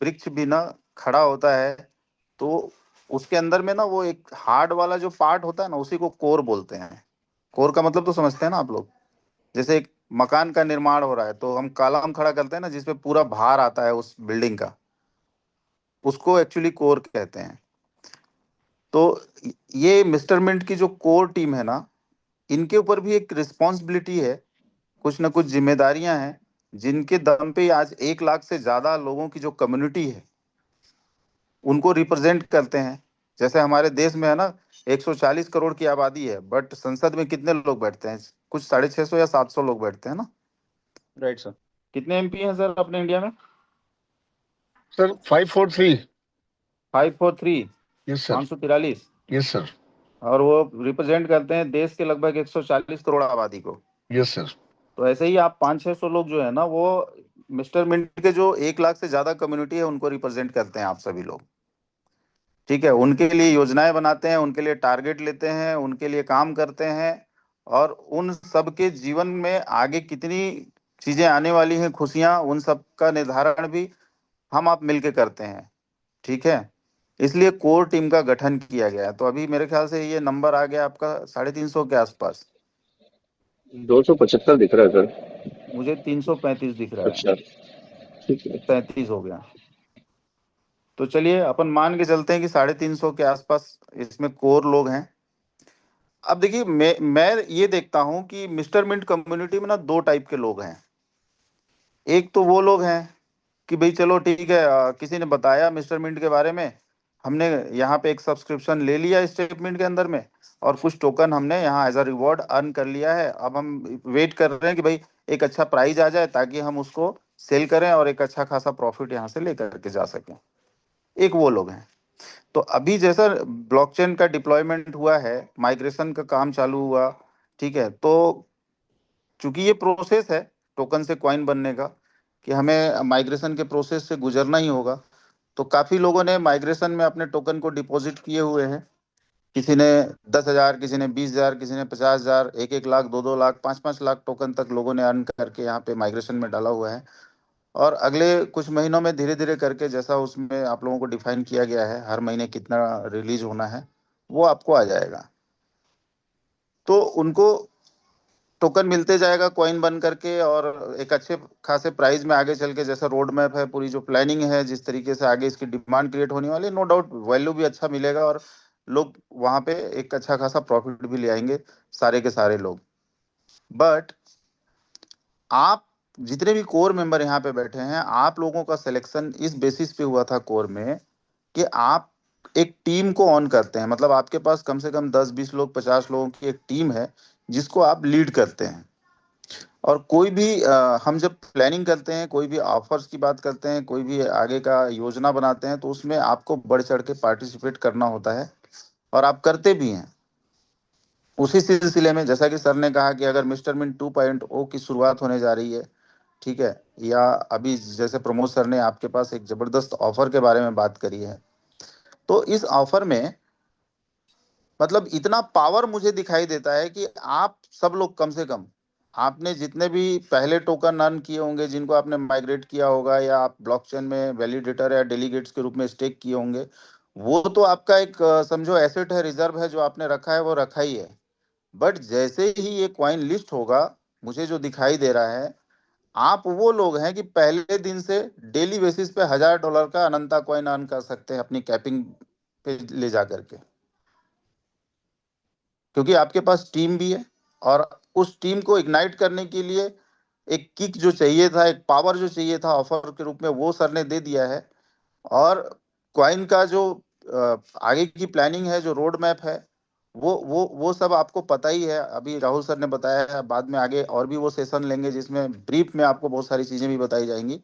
वृक्ष भी ना खड़ा होता है तो उसके अंदर में ना वो एक हार्ड वाला जो पार्ट होता है ना उसी को कोर बोलते हैं। कोर का मतलब तो समझते हैं ना आप लोग। जैसे एक मकान का निर्माण हो रहा है तो हम कॉलम खड़ा करते हैं ना जिसपे पूरा भार आता है उस बिल्डिंग का, उसको एक्चुअली कोर कहते हैं। तो ये मिस्टर मिंट की जो कोर टीम है ना, इनके ऊपर भी एक रिस्पॉन्सिबिलिटी है, कुछ ना कुछ जिम्मेदारियां हैं जिनके दम पे आज 1 लाख से ज्यादा लोगों की जो कम्युनिटी है उनको रिप्रेजेंट करते हैं। जैसे हमारे देश में है ना 140 करोड़ की आबादी है, बट संसद में कितने लोग बैठते हैं? कुछ 650 या 700 लोग बैठते हैं ना। Right sir. कितने एमपी हैं सर अपने इंडिया में? Sir 543। 543, yes sir. 543। Yes sir. और वो रिप्रेजेंट करते हैं देश के लगभग 140 करोड़ आबादी को। Yes sir. तो ऐसे ही आप 500-600 लोग जो है ना वो मिस्टर मिंट के जो 1 लाख से ज्यादा कम्युनिटी है उनको रिप्रेजेंट करते हैं आप सभी लोग। ठीक है, उनके लिए योजनाएं बनाते हैं, उनके लिए टारगेट लेते हैं, उनके लिए काम करते हैं। और उन सब के जीवन में आगे कितनी चीजें आने वाली हैं, खुशियां, उन सब का निर्धारण भी हम आप मिलके करते हैं। ठीक है, इसलिए कोर टीम का गठन किया गया है। तो अभी मेरे ख्याल से ये नंबर आ गया आपका 350 के आसपास। 275 दिख रहा है सर। मुझे 335 दिख रहा है। अच्छा, ठीक है। 37 हो गया। तो चलिए अपन मान के चलते हैं कि 350 के आसपास इसमें कोर लोग हैं। अब देखिए मैं ये देखता हूं कि मिस्टर मिंट कम्युनिटी में ना 2 टाइप के लोग हैं। एक तो वो लोग हैं कि भाई चलो ठीक है, किसी ने बताया मिस्टर मिंट के बारे में, हमने यहाँ पे एक सब्सक्रिप्शन ले लिया स्टेटमेंट के अंदर में, और कुछ टोकन हमने यहाँ एज अ रिवॉर्ड अर्न कर लिया है। अब हम वेट कर रहे हैं कि भाई एक अच्छा प्राइस आ जाए ताकि हम उसको सेल करें और एक अच्छा खासा प्रॉफिट यहाँ से लेकर के जा सकें। एक वो लोग हैं। तो अभी जैसा ब्लॉकचेन का डिप्लॉयमेंट हुआ है, माइग्रेशन का काम चालू हुआ, ठीक है, तो चूंकि ये प्रोसेस है टोकन से कॉइन बनने का, कि हमें माइग्रेशन के प्रोसेस से गुजरना ही होगा, तो काफी लोगों ने माइग्रेशन में अपने टोकन को डिपॉजिट किए हुए हैं। किसी ने 10,000, किसी ने 20,000, किसी ने 50,000, 1-1 लाख, 2-2 लाख, 5-5 लाख टोकन तक लोगों ने अर्न करके यहाँ पे माइग्रेशन में डाला हुआ है। और अगले कुछ महीनों में धीरे धीरे करके जैसा उसमें आप लोगों को डिफाइन किया गया है हर महीने कितना रिलीज होना है वो आपको आ जाएगा। तो उनको टोकन मिलते जाएगा कॉइन बन करके, और एक अच्छे खासे प्राइस में आगे चल के, जैसा रोड मैप है, पूरी जो प्लानिंग है, जिस तरीके से आगे इसकी डिमांड क्रिएट होने वाली है, नो डाउट वैल्यू भी अच्छा मिलेगा और लोग वहां पे एक अच्छा खासा प्रॉफिट भी ले आएंगे सारे के सारे लोग। बट आप जितने भी कोर मेंबर यहाँ पे बैठे हैं, आप लोगों का सिलेक्शन इस बेसिस पे हुआ था कोर में कि आप एक टीम को ऑन करते हैं। मतलब आपके पास कम से कम 10-20 लोग, 50 लोगों की एक टीम है जिसको आप लीड करते हैं। और कोई भी हम जब प्लानिंग करते हैं, कोई भी ऑफर्स की बात करते हैं, कोई भी आगे का योजना बनाते हैं, तो उसमें आपको बढ़ चढ़ के पार्टिसिपेट करना होता है और आप करते भी हैं। उसी सिलसिले में जैसा कि सर ने कहा कि अगर मिस्टर मिन 2.0 की शुरुआत होने जा रही है, ठीक है, या अभी जैसे प्रमोद सर ने आपके पास एक जबरदस्त ऑफर के बारे में बात करी है, तो इस ऑफर में मतलब इतना पावर मुझे दिखाई देता है कि आप सब लोग कम से कम आपने जितने भी पहले टोकन अर्न किए होंगे, जिनको आपने माइग्रेट किया होगा, या आप ब्लॉकचेन में वैलिडेटर या डेलीगेट्स के रूप में स्टेक किए होंगे, वो तो आपका एक समझो एसेट है, रिजर्व है, जो आपने रखा है वो रखा ही है। बट जैसे ही ये कॉइन लिस्ट होगा, मुझे जो दिखाई दे रहा है, आप वो लोग हैं कि पहले दिन से डेली बेसिस पे $1,000 का अनंता कॉइन अर्न कर सकते हैं अपनी कैपिंग पे ले जा करके, क्योंकि आपके पास टीम भी है। और उस टीम को इग्नाइट करने के लिए एक किक जो चाहिए था, एक पावर जो चाहिए था ऑफर के रूप में, वो सर ने दे दिया है। और क्वाइन का जो आगे की प्लानिंग है, जो रोड मैप है, वो सब आपको पता ही है। अभी राहुल सर ने बताया है, बाद में आगे और भी वो सेशन लेंगे जिसमें ब्रीफ में आपको बहुत सारी चीजें भी बताई जाएंगी।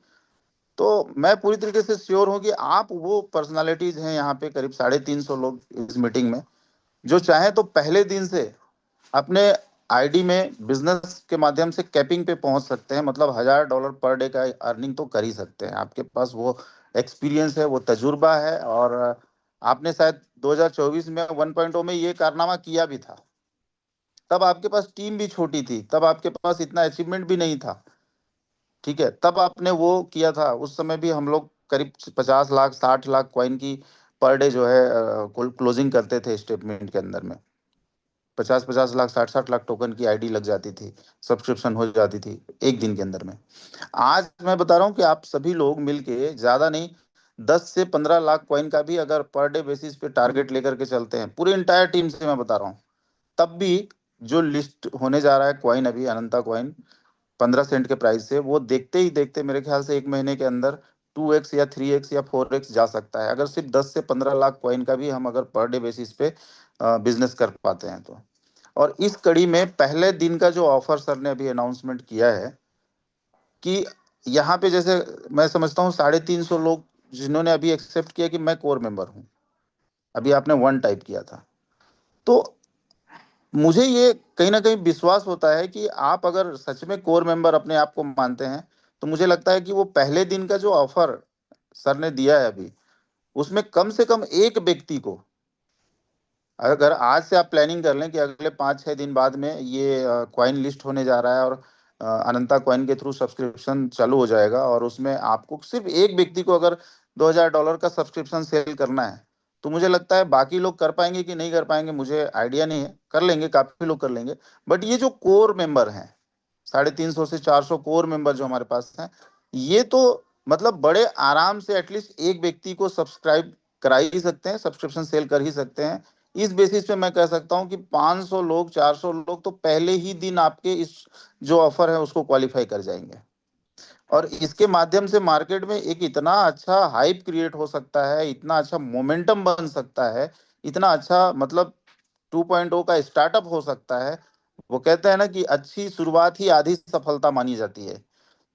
तो मैं पूरी तरीके से श्योर हूं कि आप वो पर्सनालिटीज हैं यहाँ पे, करीब 350 लोग इस मीटिंग में, जो चाहे तो पहले दिन से अपने आईडी में बिजनेस के माध्यम से कैपिंग पे पहुंच सकते हैं, मतलब $1000 पर डे का अर्निंग तो कर ही सकते हैं। आपके पास वो एक्सपीरियंस है, वो तजुर्बा है, और आपने शायद 2024 में 1.0 में ये कारनामा किया भी था। तब आपके पास टीम भी छोटी थी, तब आपके पास इतना अचीवमेंट भी नहीं था, ठीक है, तब आपने वो किया था। उस समय भी हम लोग करीब 50 लाख 60 लाख कॉइन की पर डे जो है क्लोजिंग करते थे स्टेटमेंट के अंदर में। 50-50 लाख 60-60 लाख टोकन की आईडी लग जाती थी, सब्सक्रिप्शन हो जाती थी एक दिन के अंदर में। आज मैं बता रहा हूँ कि आप सभी लोग मिलके ज्यादा नहीं 10 से 15 लाख कॉइन का भी अगर पर डे बेसिस पे टारगेट लेकर के चलते हैं, पूरी इंटायर टीम से मैं बता रहा हूँ, तब भी जो लिस्ट होने जा रहा है कॉइन, अभी अनंता कॉइन 15 सेंट के प्राइस से, वो देखते ही देखते मेरे ख्याल से एक महीने के अंदर 2x या 3x या 4x जा सकता है, अगर सिर्फ 10 से 15 लाख कॉइन का भी हम अगर पर डे बेसिस पे बिजनेस कर पाते हैं तो। और इस कड़ी में पहले दिन का जो ऑफर सर ने अभी अनाउंसमेंट किया है कि यहाँ पे जैसे मैं समझता हूँ 350 लोग जिन्होंने अभी एक्सेप्ट किया कि मैं कोर मेंबर हूँ, अभी आपने 1 टाइप किया था, तो मुझे ये कहीं ना कहीं विश्वास होता है कि आप अगर सच में कोर मेंबर अपने आप को मानते हैं, तो मुझे लगता है कि वो पहले दिन का जो ऑफर सर ने दिया है अभी, उसमें कम से कम एक व्यक्ति को, अगर आज से आप प्लानिंग कर लें कि अगले 5-6 दिन बाद में ये कॉइन लिस्ट होने जा रहा है और अनंता कॉइन के थ्रू सब्सक्रिप्शन चालू हो जाएगा, और उसमें आपको सिर्फ एक व्यक्ति को अगर $2000 का सब्सक्रिप्शन सेल करना है, तो मुझे लगता है बाकी लोग कर पाएंगे कि नहीं कर पाएंगे मुझे आइडिया नहीं है, कर लेंगे, काफी लोग कर लेंगे। बट ये जो कोर मेंबर हैं, 350 से 400 कोर मेंबर जो हमारे पास हैं, ये तो मतलब बड़े आराम से एटलीस्ट एक व्यक्ति को सब्सक्राइब करा ही सकते हैं, सब्सक्रिप्शन सेल कर ही सकते हैं। इस बेसिस पे मैं कह सकता हूं कि 500 लोग 400 लोग तो पहले ही दिन आपके इस जो ऑफर है उसको क्वालिफाई कर जाएंगे, और इसके माध्यम से मार्केट में एक इतना अच्छा हाइप क्रिएट हो सकता है, इतना अच्छा मोमेंटम बन सकता है, इतना अच्छा मतलब 2.0 का स्टार्टअप हो सकता है। वो कहते हैं ना कि अच्छी शुरुआत ही आधी सफलता मानी जाती है।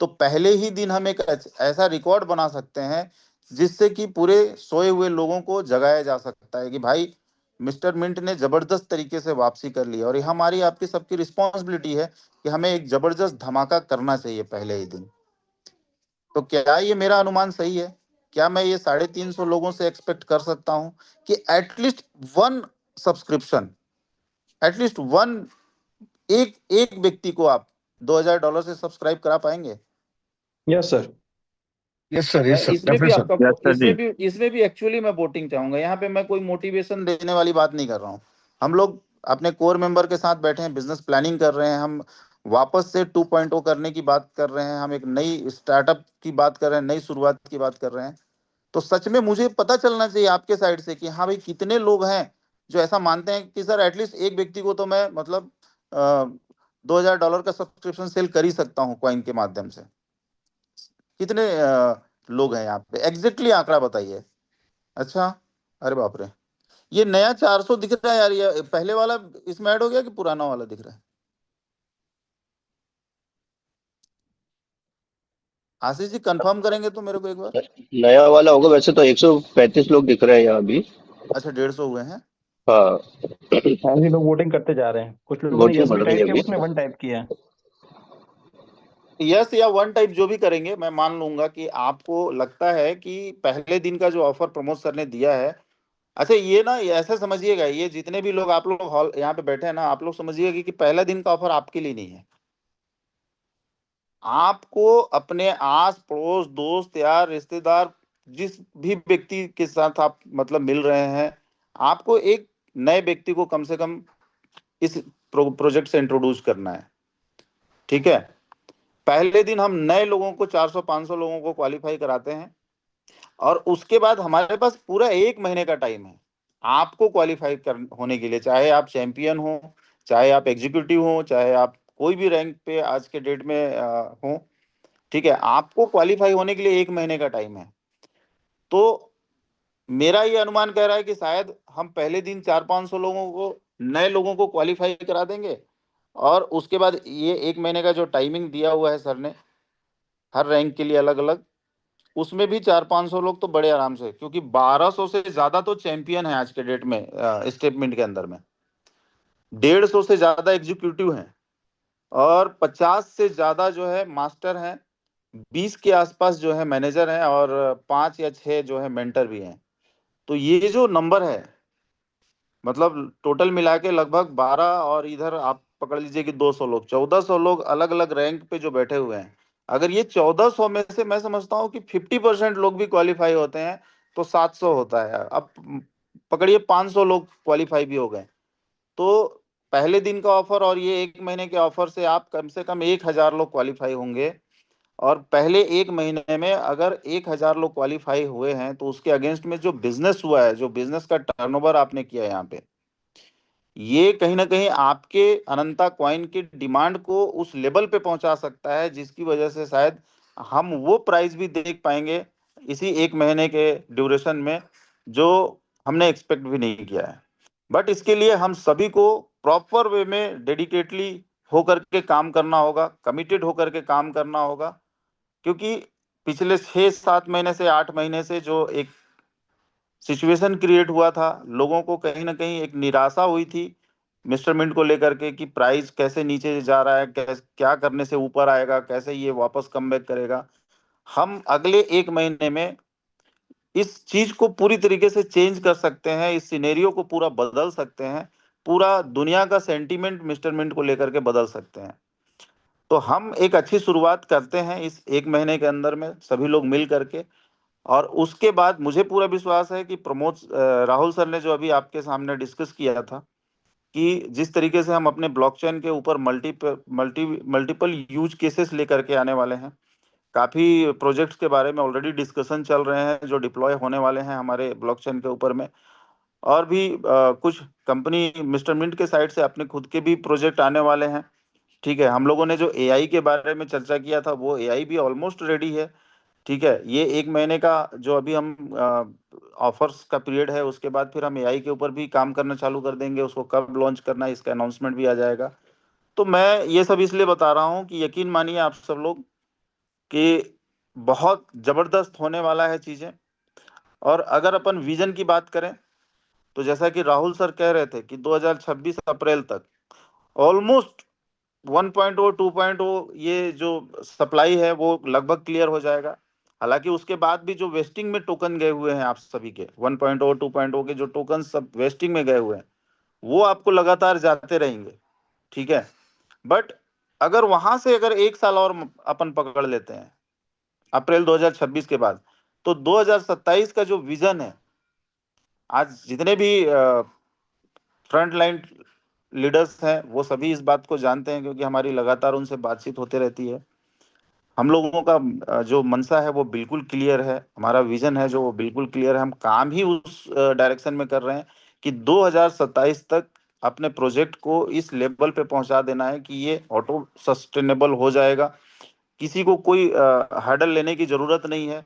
तो पहले ही दिन हम एक ऐसा रिकॉर्ड बना सकते हैं जिससे कि पूरे सोए हुए लोगों को जगाया जा सकता है कि भाई मिस्टर मिंट ने जबरदस्त तरीके से वापसी कर ली, और ये हमारी आपकी सबकी रिस्पॉन्सिबिलिटी है कि हमें एक जबरदस्त धमाका करना चाहिए पहले ही दिन। तो क्या ये मेरा अनुमान सही है? क्या मैं ये 350 लोगों से एक्सपेक्ट कर सकता हूं कि एटलीस्ट 1 सब्सक्रिप्शन, एटलीस्ट वन, एक एक व्यक्ति को आप $2000 से सब्सक्राइब करा पाएंगे? Yes sir. यस सर, मैं यस सर, इसमें भी डेफिनेट सर। आपका यस सर जी। इसमें भी एक्चुअली मैं वोटिंग चाहूंगा। यहाँ पे मैं कोई मोटिवेशन देने वाली बात नहीं कर रहा हूँ। हम लोग अपने कोर मेंबर के साथ बैठे हैं, बिजनेस प्लानिंग कर रहे हैं, हम वापस से 2.0 करने की बात कर रहे हैं, हम एक नई स्टार्टअप की बात कर रहे हैं, नई शुरुआत की बात कर रहे हैं। तो सच में मुझे पता चलना चाहिए आपके साइड से कि हाँ भाई कितने लोग हैं जो ऐसा मानते हैं कि सर एटलीस्ट एक व्यक्ति को तो मैं मतलब $2000 का सब्सक्रिप्शन सेल कर ही सकता हूँ कॉइन के माध्यम से। कितने लोग हैं यहाँ पे? एग्जैक्टली आंकड़ा बताइए। अच्छा, अरे बाप रे, ये नया 400 दिख रहा है यार, ये पहले वाला इसमें ऐड हो गया कि पुराना वाला दिख रहा है? आशीष जी कंफर्म करेंगे तो मेरे को एक बार। नया वाला होगा, वैसे तो 135 लोग दिख रहे हैं यहाँ अभी। अच्छा, 150 हुए हैं। हाँ, ऐसे लोग वोटिंग करते जा रहे हैं, कुछ लोगों ने वोटिंग यस भी बढ़ रही टाइप है किया, अभी। कुछ ने 1 टाइप किया है। यस या 1 टाइप जो भी करेंगे, मैं मान लूंगा कि आपको लगता है कि पहले दिन का जो ऑफर प्रमोद सर ने दिया है। अच्छा, ये ना ये ऐसा समझिएगा, ये जितने भी लोग आप लोग हॉल यहाँ पे बैठे हैं ना, आप लोग समझिएगा कि पहला दिन का ऑफर आपके लिए नहीं है। आपको अपने आस पड़ोस, दोस्त यार, रिश्तेदार, जिस भी व्यक्ति के साथ आप मतलब मिल रहे हैं, आपको एक नए व्यक्ति को कम से कम इस प्रोजेक्ट से इंट्रोड्यूस करना है, ठीक है? पहले दिन हम नए लोगों को 400-500 लोगों को क्वालिफाई कराते हैं, और उसके बाद हमारे पास पूरा 1 महीने का टाइम है आपको क्वालिफाई कर होने के लिए, चाहे आप चैंपियन हो, चाहे आप एग्जीक्यूटिव हो, चाहे आप कोई भी रैंक पे आज के डेट में हो, ठीक है? आपको क्वालिफाई होने के लिए 1 महीने का टाइम है। तो मेरा ये अनुमान कह रहा है कि शायद हम पहले दिन 400-500 लोगों को, नए लोगों को क्वालिफाई करा देंगे, और उसके बाद ये 1 महीने का जो टाइमिंग दिया हुआ है सर ने हर रैंक के लिए अलग अलग, उसमें भी 400-500 लोग तो बड़े आराम से, क्योंकि 1200 से ज्यादा तो चैंपियन है आज के डेट में स्टेटमेंट के अंदर में। 150 से ज्यादा एग्जीक्यूटिव हैं और 50 से ज्यादा जो है मास्टर हैं, 20 के आसपास जो है मैनेजर हैं और 5 या 6 जो है मेंटर भी हैं। तो ये जो नंबर है, मतलब टोटल मिला के लगभग 12, और इधर आप पकड़ लीजिए कि 200 लोग, 1400 लोग अलग अलग रैंक पे जो बैठे हुए हैं। अगर ये 1400 में से मैं समझता हूँ कि 50% लोग भी क्वालिफाई होते हैं तो 700 होता है। अब पकड़िए 500 लोग क्वालिफाई भी हो गए, तो पहले दिन का ऑफर और ये 1 महीने के ऑफर से आप कम से कम 1000 लोग क्वालिफाई होंगे। और पहले 1 महीने में अगर 1000 लोग क्वालिफाई हुए हैं तो उसके अगेंस्ट में जो बिजनेस हुआ है, जो बिजनेस का टर्नओवर आपने किया है यहाँ पे, ये कहीं ना कहीं आपके अनंता कॉइन की डिमांड को उस लेवल पे पहुंचा सकता है जिसकी वजह से शायद हम वो प्राइस भी देख पाएंगे इसी 1 महीने के ड्यूरेशन में, जो हमने एक्सपेक्ट भी नहीं किया है। बट इसके लिए हम सभी को प्रॉपर वे में डेडिकेटली होकर के काम करना होगा, कमिटेड होकर के काम करना होगा, क्योंकि पिछले 6-7 महीने से 8 महीने से जो एक सिचुएशन क्रिएट हुआ था, लोगों को कहीं ना कहीं एक निराशा हुई थी मिस्टर मिंट को लेकर के कि प्राइस कैसे नीचे जा रहा है, कैसे क्या करने से ऊपर आएगा, कैसे ये वापस कम बैक करेगा। हम अगले 1 महीने में इस चीज को पूरी तरीके से चेंज कर सकते हैं, इस सिनेरियो को पूरा बदल सकते हैं, पूरा दुनिया का सेंटीमेंट मिस्टर मिंट को लेकर के बदल सकते हैं। तो हम एक अच्छी शुरुआत करते हैं इस 1 महीने के अंदर में सभी लोग मिल करके। और उसके बाद मुझे पूरा विश्वास है कि राहुल सर ने जो अभी आपके सामने डिस्कस किया था कि जिस तरीके से हम अपने ब्लॉकचेन के ऊपर मल्टीपल यूज केसेस लेकर के आने वाले हैं, काफी प्रोजेक्ट्स के बारे में ऑलरेडी डिस्कशन चल रहे हैं जो डिप्लॉय होने वाले हैं हमारे ब्लॉकचेन के ऊपर में। और भी कुछ कंपनी मिस्टर मिंट के साइड से अपने खुद के भी प्रोजेक्ट आने वाले हैं। ठीक है, हम लोगों ने जो एआई के बारे में चर्चा किया था वो एआई भी ऑलमोस्ट रेडी है। ठीक है, ये 1 महीने का जो अभी हम ऑफर्स का पीरियड है, उसके बाद फिर हम एआई के ऊपर भी काम करना चालू कर देंगे। उसको कब लॉन्च करना है इसका अनाउंसमेंट भी आ जाएगा। तो मैं ये सब इसलिए बता रहा हूँ कि यकीन मानिए आप सब लोग कि बहुत जबरदस्त होने वाला है चीजें। और अगर अपन विजन की बात करें तो जैसा कि राहुल सर कह रहे थे कि 2026 अप्रैल तक ऑलमोस्ट 1.0 2.0 ये जो सप्लाई है वो लगभग क्लियर हो जाएगा। हालांकि उसके बाद भी जो वेस्टिंग में टोकन गए हुए हैं आप सभी के 1.0 2.0 के जो टोकन सब वेस्टिंग में गए हुए हैं वो आपको लगातार जाते रहेंगे। ठीक है, बट अगर वहां से अगर 1 साल और अपन पकड़ लेते हैं अप्रैल 2026 के बाद, तो 2027 का जो विजन है, आज जितने भी फ्रंट लाइन लीडर्स हैं वो सभी इस बात को जानते हैं क्योंकि हमारी लगातार उनसे बातचीत होते रहती है। हम लोगों का जो मनसा है वो बिल्कुल क्लियर है, हमारा विजन है जो वो बिल्कुल क्लियर है। हम काम ही उस डायरेक्शन में कर रहे हैं कि 2027 तक अपने प्रोजेक्ट को इस लेवल पे पहुंचा देना है कि ये ऑटो सस्टेनेबल हो जाएगा। किसी को कोई हर्डल लेने की जरूरत नहीं है।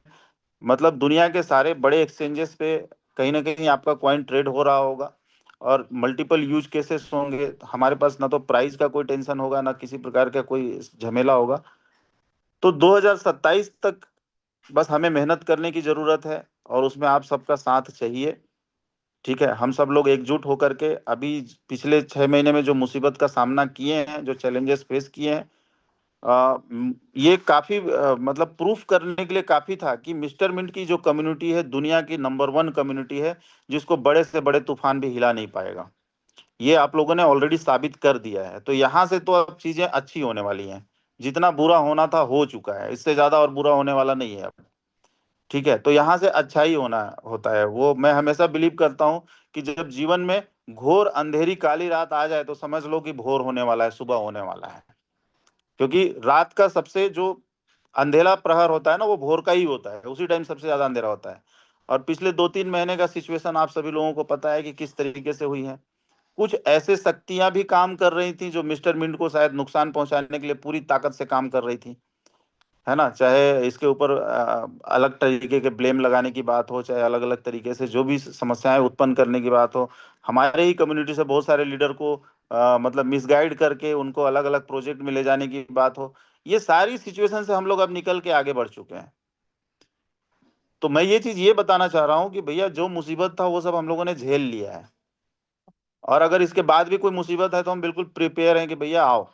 मतलब दुनिया के सारे बड़े एक्सचेंजेस पे कहीं ना कहीं आपका कॉइन ट्रेड हो रहा होगा और मल्टीपल यूज केसेस होंगे। हमारे पास ना तो प्राइस का कोई टेंशन होगा, ना किसी प्रकार का कोई झमेला होगा। तो 2027 तक बस हमें मेहनत करने की जरूरत है और उसमें आप सबका साथ चाहिए। ठीक है, हम सब लोग एकजुट होकर के अभी पिछले 6 महीने में जो मुसीबत का सामना किए हैं, जो चैलेंजेस फेस किए हैं, ये काफी मतलब प्रूफ करने के लिए काफी था कि मिस्टर मिंट की जो कम्युनिटी है दुनिया की नंबर 1 कम्युनिटी है जिसको बड़े से बड़े तूफान भी हिला नहीं पाएगा। ये आप लोगों ने ऑलरेडी साबित कर दिया है। तो यहाँ से तो अब चीजें अच्छी होने वाली हैं। जितना बुरा होना था हो चुका है, इससे ज्यादा और बुरा होने वाला नहीं है अब। ठीक है, तो यहाँ से अच्छा ही होना होता है। वो मैं हमेशा बिलीव करता हूँ कि जब जीवन में घोर अंधेरी काली रात आ जाए तो समझ लो कि भोर होने वाला है, सुबह होने वाला है। क्योंकि रात का सबसे जो अंधेरा प्रहर होता है ना वो भोर का ही होता है, उसी टाइम सबसे ज्यादा अंधेरा होता है। और पिछले 2-3 महीने का सिचुएशन आप सभी लोगों को पता है कि किस तरीके से हुई है। कुछ ऐसे शक्तियां भी काम कर रही थी जो मिस्टर मिंट को शायद नुकसान पहुंचाने के लिए पूरी ताकत से काम कर रही थी, है ना। चाहे इसके ऊपर अलग तरीके के ब्लेम लगाने की बात हो, चाहे अलग अलग तरीके से जो भी समस्याएं उत्पन्न करने की बात हो, हमारे ही कम्युनिटी से बहुत सारे लीडर को मतलब मिसगाइड करके उनको अलग अलग प्रोजेक्ट में ले जाने की बात हो, ये सारी सिचुएशन से हम लोग अब निकल के आगे बढ़ चुके हैं। तो मैं ये चीज ये बताना चाह रहा हूँ कि भैया जो मुसीबत था वो सब हम लोगों ने झेल लिया है और अगर इसके बाद भी कोई मुसीबत है तो हम बिल्कुल प्रिपेयर हैं कि भैया आओ,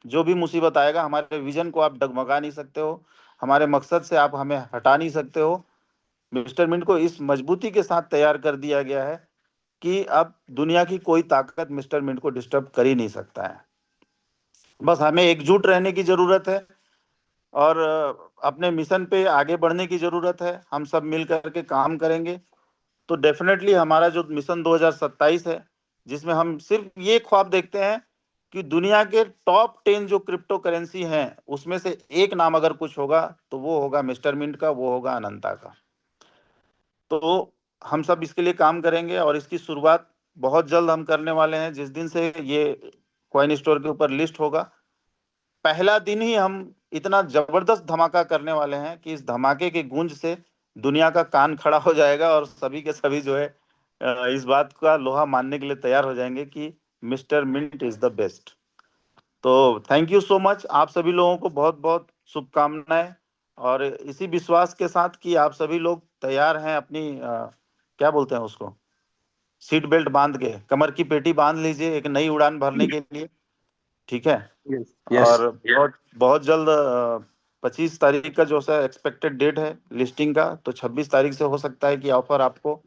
जो भी मुसीबत आएगा हमारे विजन को आप डगमगा नहीं सकते हो, हमारे मकसद से आप हमें हटा नहीं सकते हो। मिस्टर मिंट को इस मजबूती के साथ तैयार कर दिया गया है कि अब दुनिया की कोई ताकत मिस्टर मिंट को डिस्टर्ब कर ही नहीं सकता है। बस हमें एकजुट रहने की जरूरत है और अपने मिशन पे आगे बढ़ने की जरूरत है। हम सब मिल करके काम करेंगे तो डेफिनेटली हमारा जो मिशन 2027 है, जिसमें हम सिर्फ ये ख्वाब देखते हैं कि दुनिया के टॉप 10 जो क्रिप्टो करेंसी हैं उसमें से एक नाम अगर कुछ होगा तो वो होगा मिस्टर मिंट का, वो होगा अनंता का। तो हम सब इसके लिए काम करेंगे और इसकी शुरुआत बहुत जल्द हम करने वाले हैं। जिस दिन से ये कॉइन स्टोर के ऊपर लिस्ट होगा, पहला दिन ही हम इतना जबरदस्त धमाका करने वाले हैं कि इस धमाके की गूंज से दुनिया का कान खड़ा हो जाएगा और सभी के सभी जो है इस बात का लोहा मानने के लिए तैयार हो जाएंगे कि mister mint is the best. तो थैंक यू सो मच, आप सभी लोगों को बहुत बहुत शुभकामनाएं, और इसी विश्वास के साथ कि आप सभी लोग तैयार हैं अपनी क्या बोलते हैं उसको, सीट बेल्ट बांध के, कमर की पेटी बांध लीजिए एक नई उड़ान भरने के लिए, ठीक है। और बहुत बहुत जल्द 25 तारीख का जो सा एक्सपेक्टेड डेट है लिस्टिंग का, तो 26 तारीख से हो सकता है कि ऑफर आपको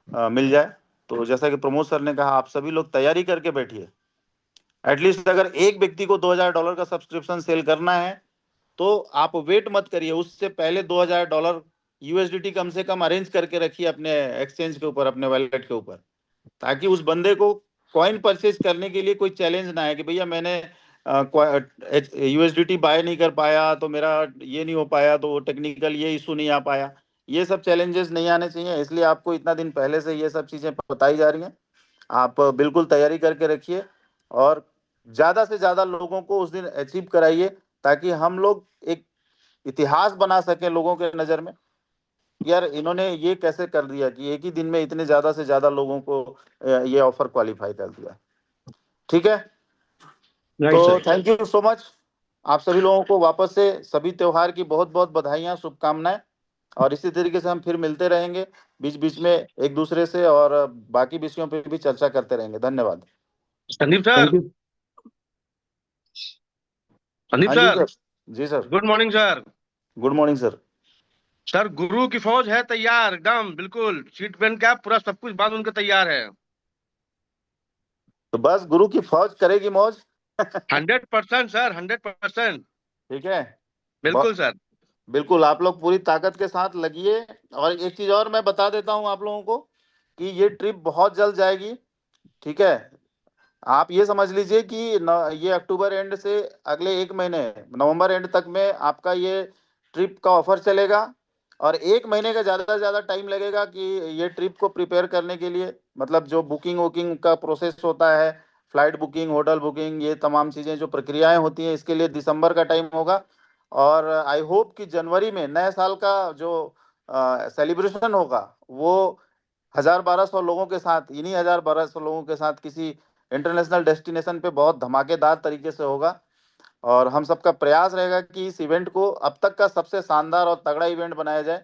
मिल जाए। तो जैसा कि प्रमोद सर ने कहा, आप सभी लोग तैयारी करके बैठिए। एटलीस्ट अगर एक व्यक्ति को $2000 का सब्सक्रिप्शन सेल करना है तो आप वेट मत करिए, उससे पहले $2000 USDT कम से कम अरेंज करके रखिए अपने एक्सचेंज के ऊपर, अपने वॉलेट के ऊपर, ताकि उस बंदे को कॉइन परचेज करने के लिए कोई चैलेंज ना आए कि भैया मैंने USDT बाय नहीं कर पाया तो मेरा ये नहीं हो पाया, तो टेक्निकल ये इशू नहीं आ पाया। ये सब चैलेंजेस नहीं आने चाहिए, इसलिए आपको इतना दिन पहले से ये सब चीजें बताई जा रही हैं। आप बिल्कुल तैयारी करके रखिए और ज्यादा से ज्यादा लोगों को उस दिन अचीव कराइए, ताकि हम लोग एक इतिहास बना सके लोगों के नजर में, यार इन्होंने ये कैसे कर दिया कि एक ही दिन में इतने ज्यादा से ज्यादा लोगों को ये ऑफर क्वालिफाई कर दिया। ठीक है, तो थैंक यू सो मच। आप सभी लोगों को वापस से सभी त्योहार की बहुत बहुत बधाइयां, शुभकामनाएं, और इसी तरीके से हम फिर मिलते रहेंगे बीच बीच में एक दूसरे से, और बाकी विषयों पे भी चर्चा करते रहेंगे। धन्यवाद। संदीप सर, संदीप हाँ जी सर, जी sir, good morning sir. Good morning sir. Sir गुरु की फौज है तैयार एकदम, बिल्कुल सीट बेल्ट कैप पूरा सब कुछ बांध उनका तैयार है। तो बस गुरु की फौज करेगी मौज। 100% सर, 100%। ठीक है, बिल्कुल सर, बिल्कुल आप लोग पूरी ताकत के साथ लगिए। और एक चीज और मैं बता देता हूँ आप लोगों को कि ये ट्रिप बहुत जल्द जाएगी, ठीक है। आप ये समझ लीजिए कि ये अक्टूबर एंड से अगले एक महीने नवंबर एंड तक में आपका ये ट्रिप का ऑफर चलेगा, और एक महीने का ज्यादा से ज्यादा टाइम लगेगा कि ये ट्रिप को प्रिपेयर करने के लिए, मतलब जो बुकिंग वुकिंग का प्रोसेस होता है, फ्लाइट बुकिंग, होटल बुकिंग, ये तमाम चीजें जो प्रक्रियाएं होती हैं, इसके लिए दिसंबर का टाइम होगा। और आई होप कि जनवरी में नए साल का जो सेलिब्रेशन होगा वो 1000-1200 लोगों के साथ, इन्हीं 1000-1200 लोगों के साथ किसी इंटरनेशनल डेस्टिनेशन पे बहुत धमाकेदार तरीके से होगा। और हम सबका प्रयास रहेगा कि इस इवेंट को अब तक का सबसे शानदार और तगड़ा इवेंट बनाया जाए।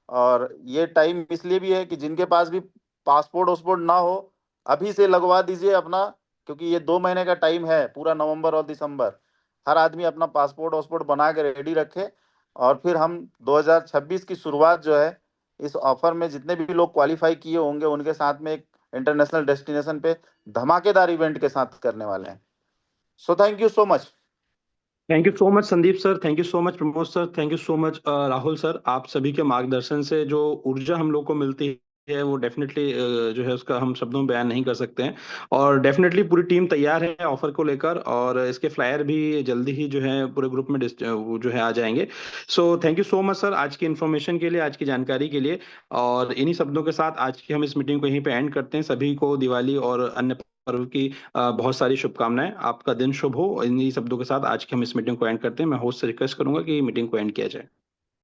और ये टाइम इसलिए भी है कि जिनके पास भी पासपोर्ट वासपोर्ट ना हो, अभी से लगवा दीजिए अपना, क्योंकि ये 2 महीने का टाइम है, पूरा नवंबर और दिसंबर। हर आदमी अपना पासपोर्ट वासपोर्ट बना के रेडी रखे, और फिर हम 2026 की शुरुआत जो है इस ऑफर में जितने भी लोग क्वालिफाई किए होंगे उनके साथ में एक इंटरनेशनल डेस्टिनेशन पे धमाकेदार इवेंट के साथ करने वाले हैं। So thank you so much. Thank you so much Sandeep sir, thank you so much Pramod sir, thank you so much Rahul sir. आप सभी के मार्गदर्शन से जो ऊर्जा हम लोग को मिलती है वो डेफिनेटली जो है उसका हम शब्दों में बयान नहीं कर सकते हैं। और डेफिनेटली पूरी टीम तैयार है ऑफर को लेकर, और इसके फ्लायर भी जल्दी ही जो है पूरे ग्रुप में वो जो है आ जाएंगे। So thank you so much sir आज की इन्फॉर्मेशन के लिए, आज की जानकारी के लिए। और इन्हीं शब्दों के साथ आज की हम इस मीटिंग को यहीं पे एंड करते हैं। सभी को दिवाली और अन्य पर्व की बहुत सारी शुभकामनाएं। आपका दिन शुभ हो। इन्हीं शब्दों के साथ आज की हम इस मीटिंग को एंड करते हैं। मैं होस्ट से रिक्वेस्ट करूंगा कि मीटिंग को एंड किया जाए।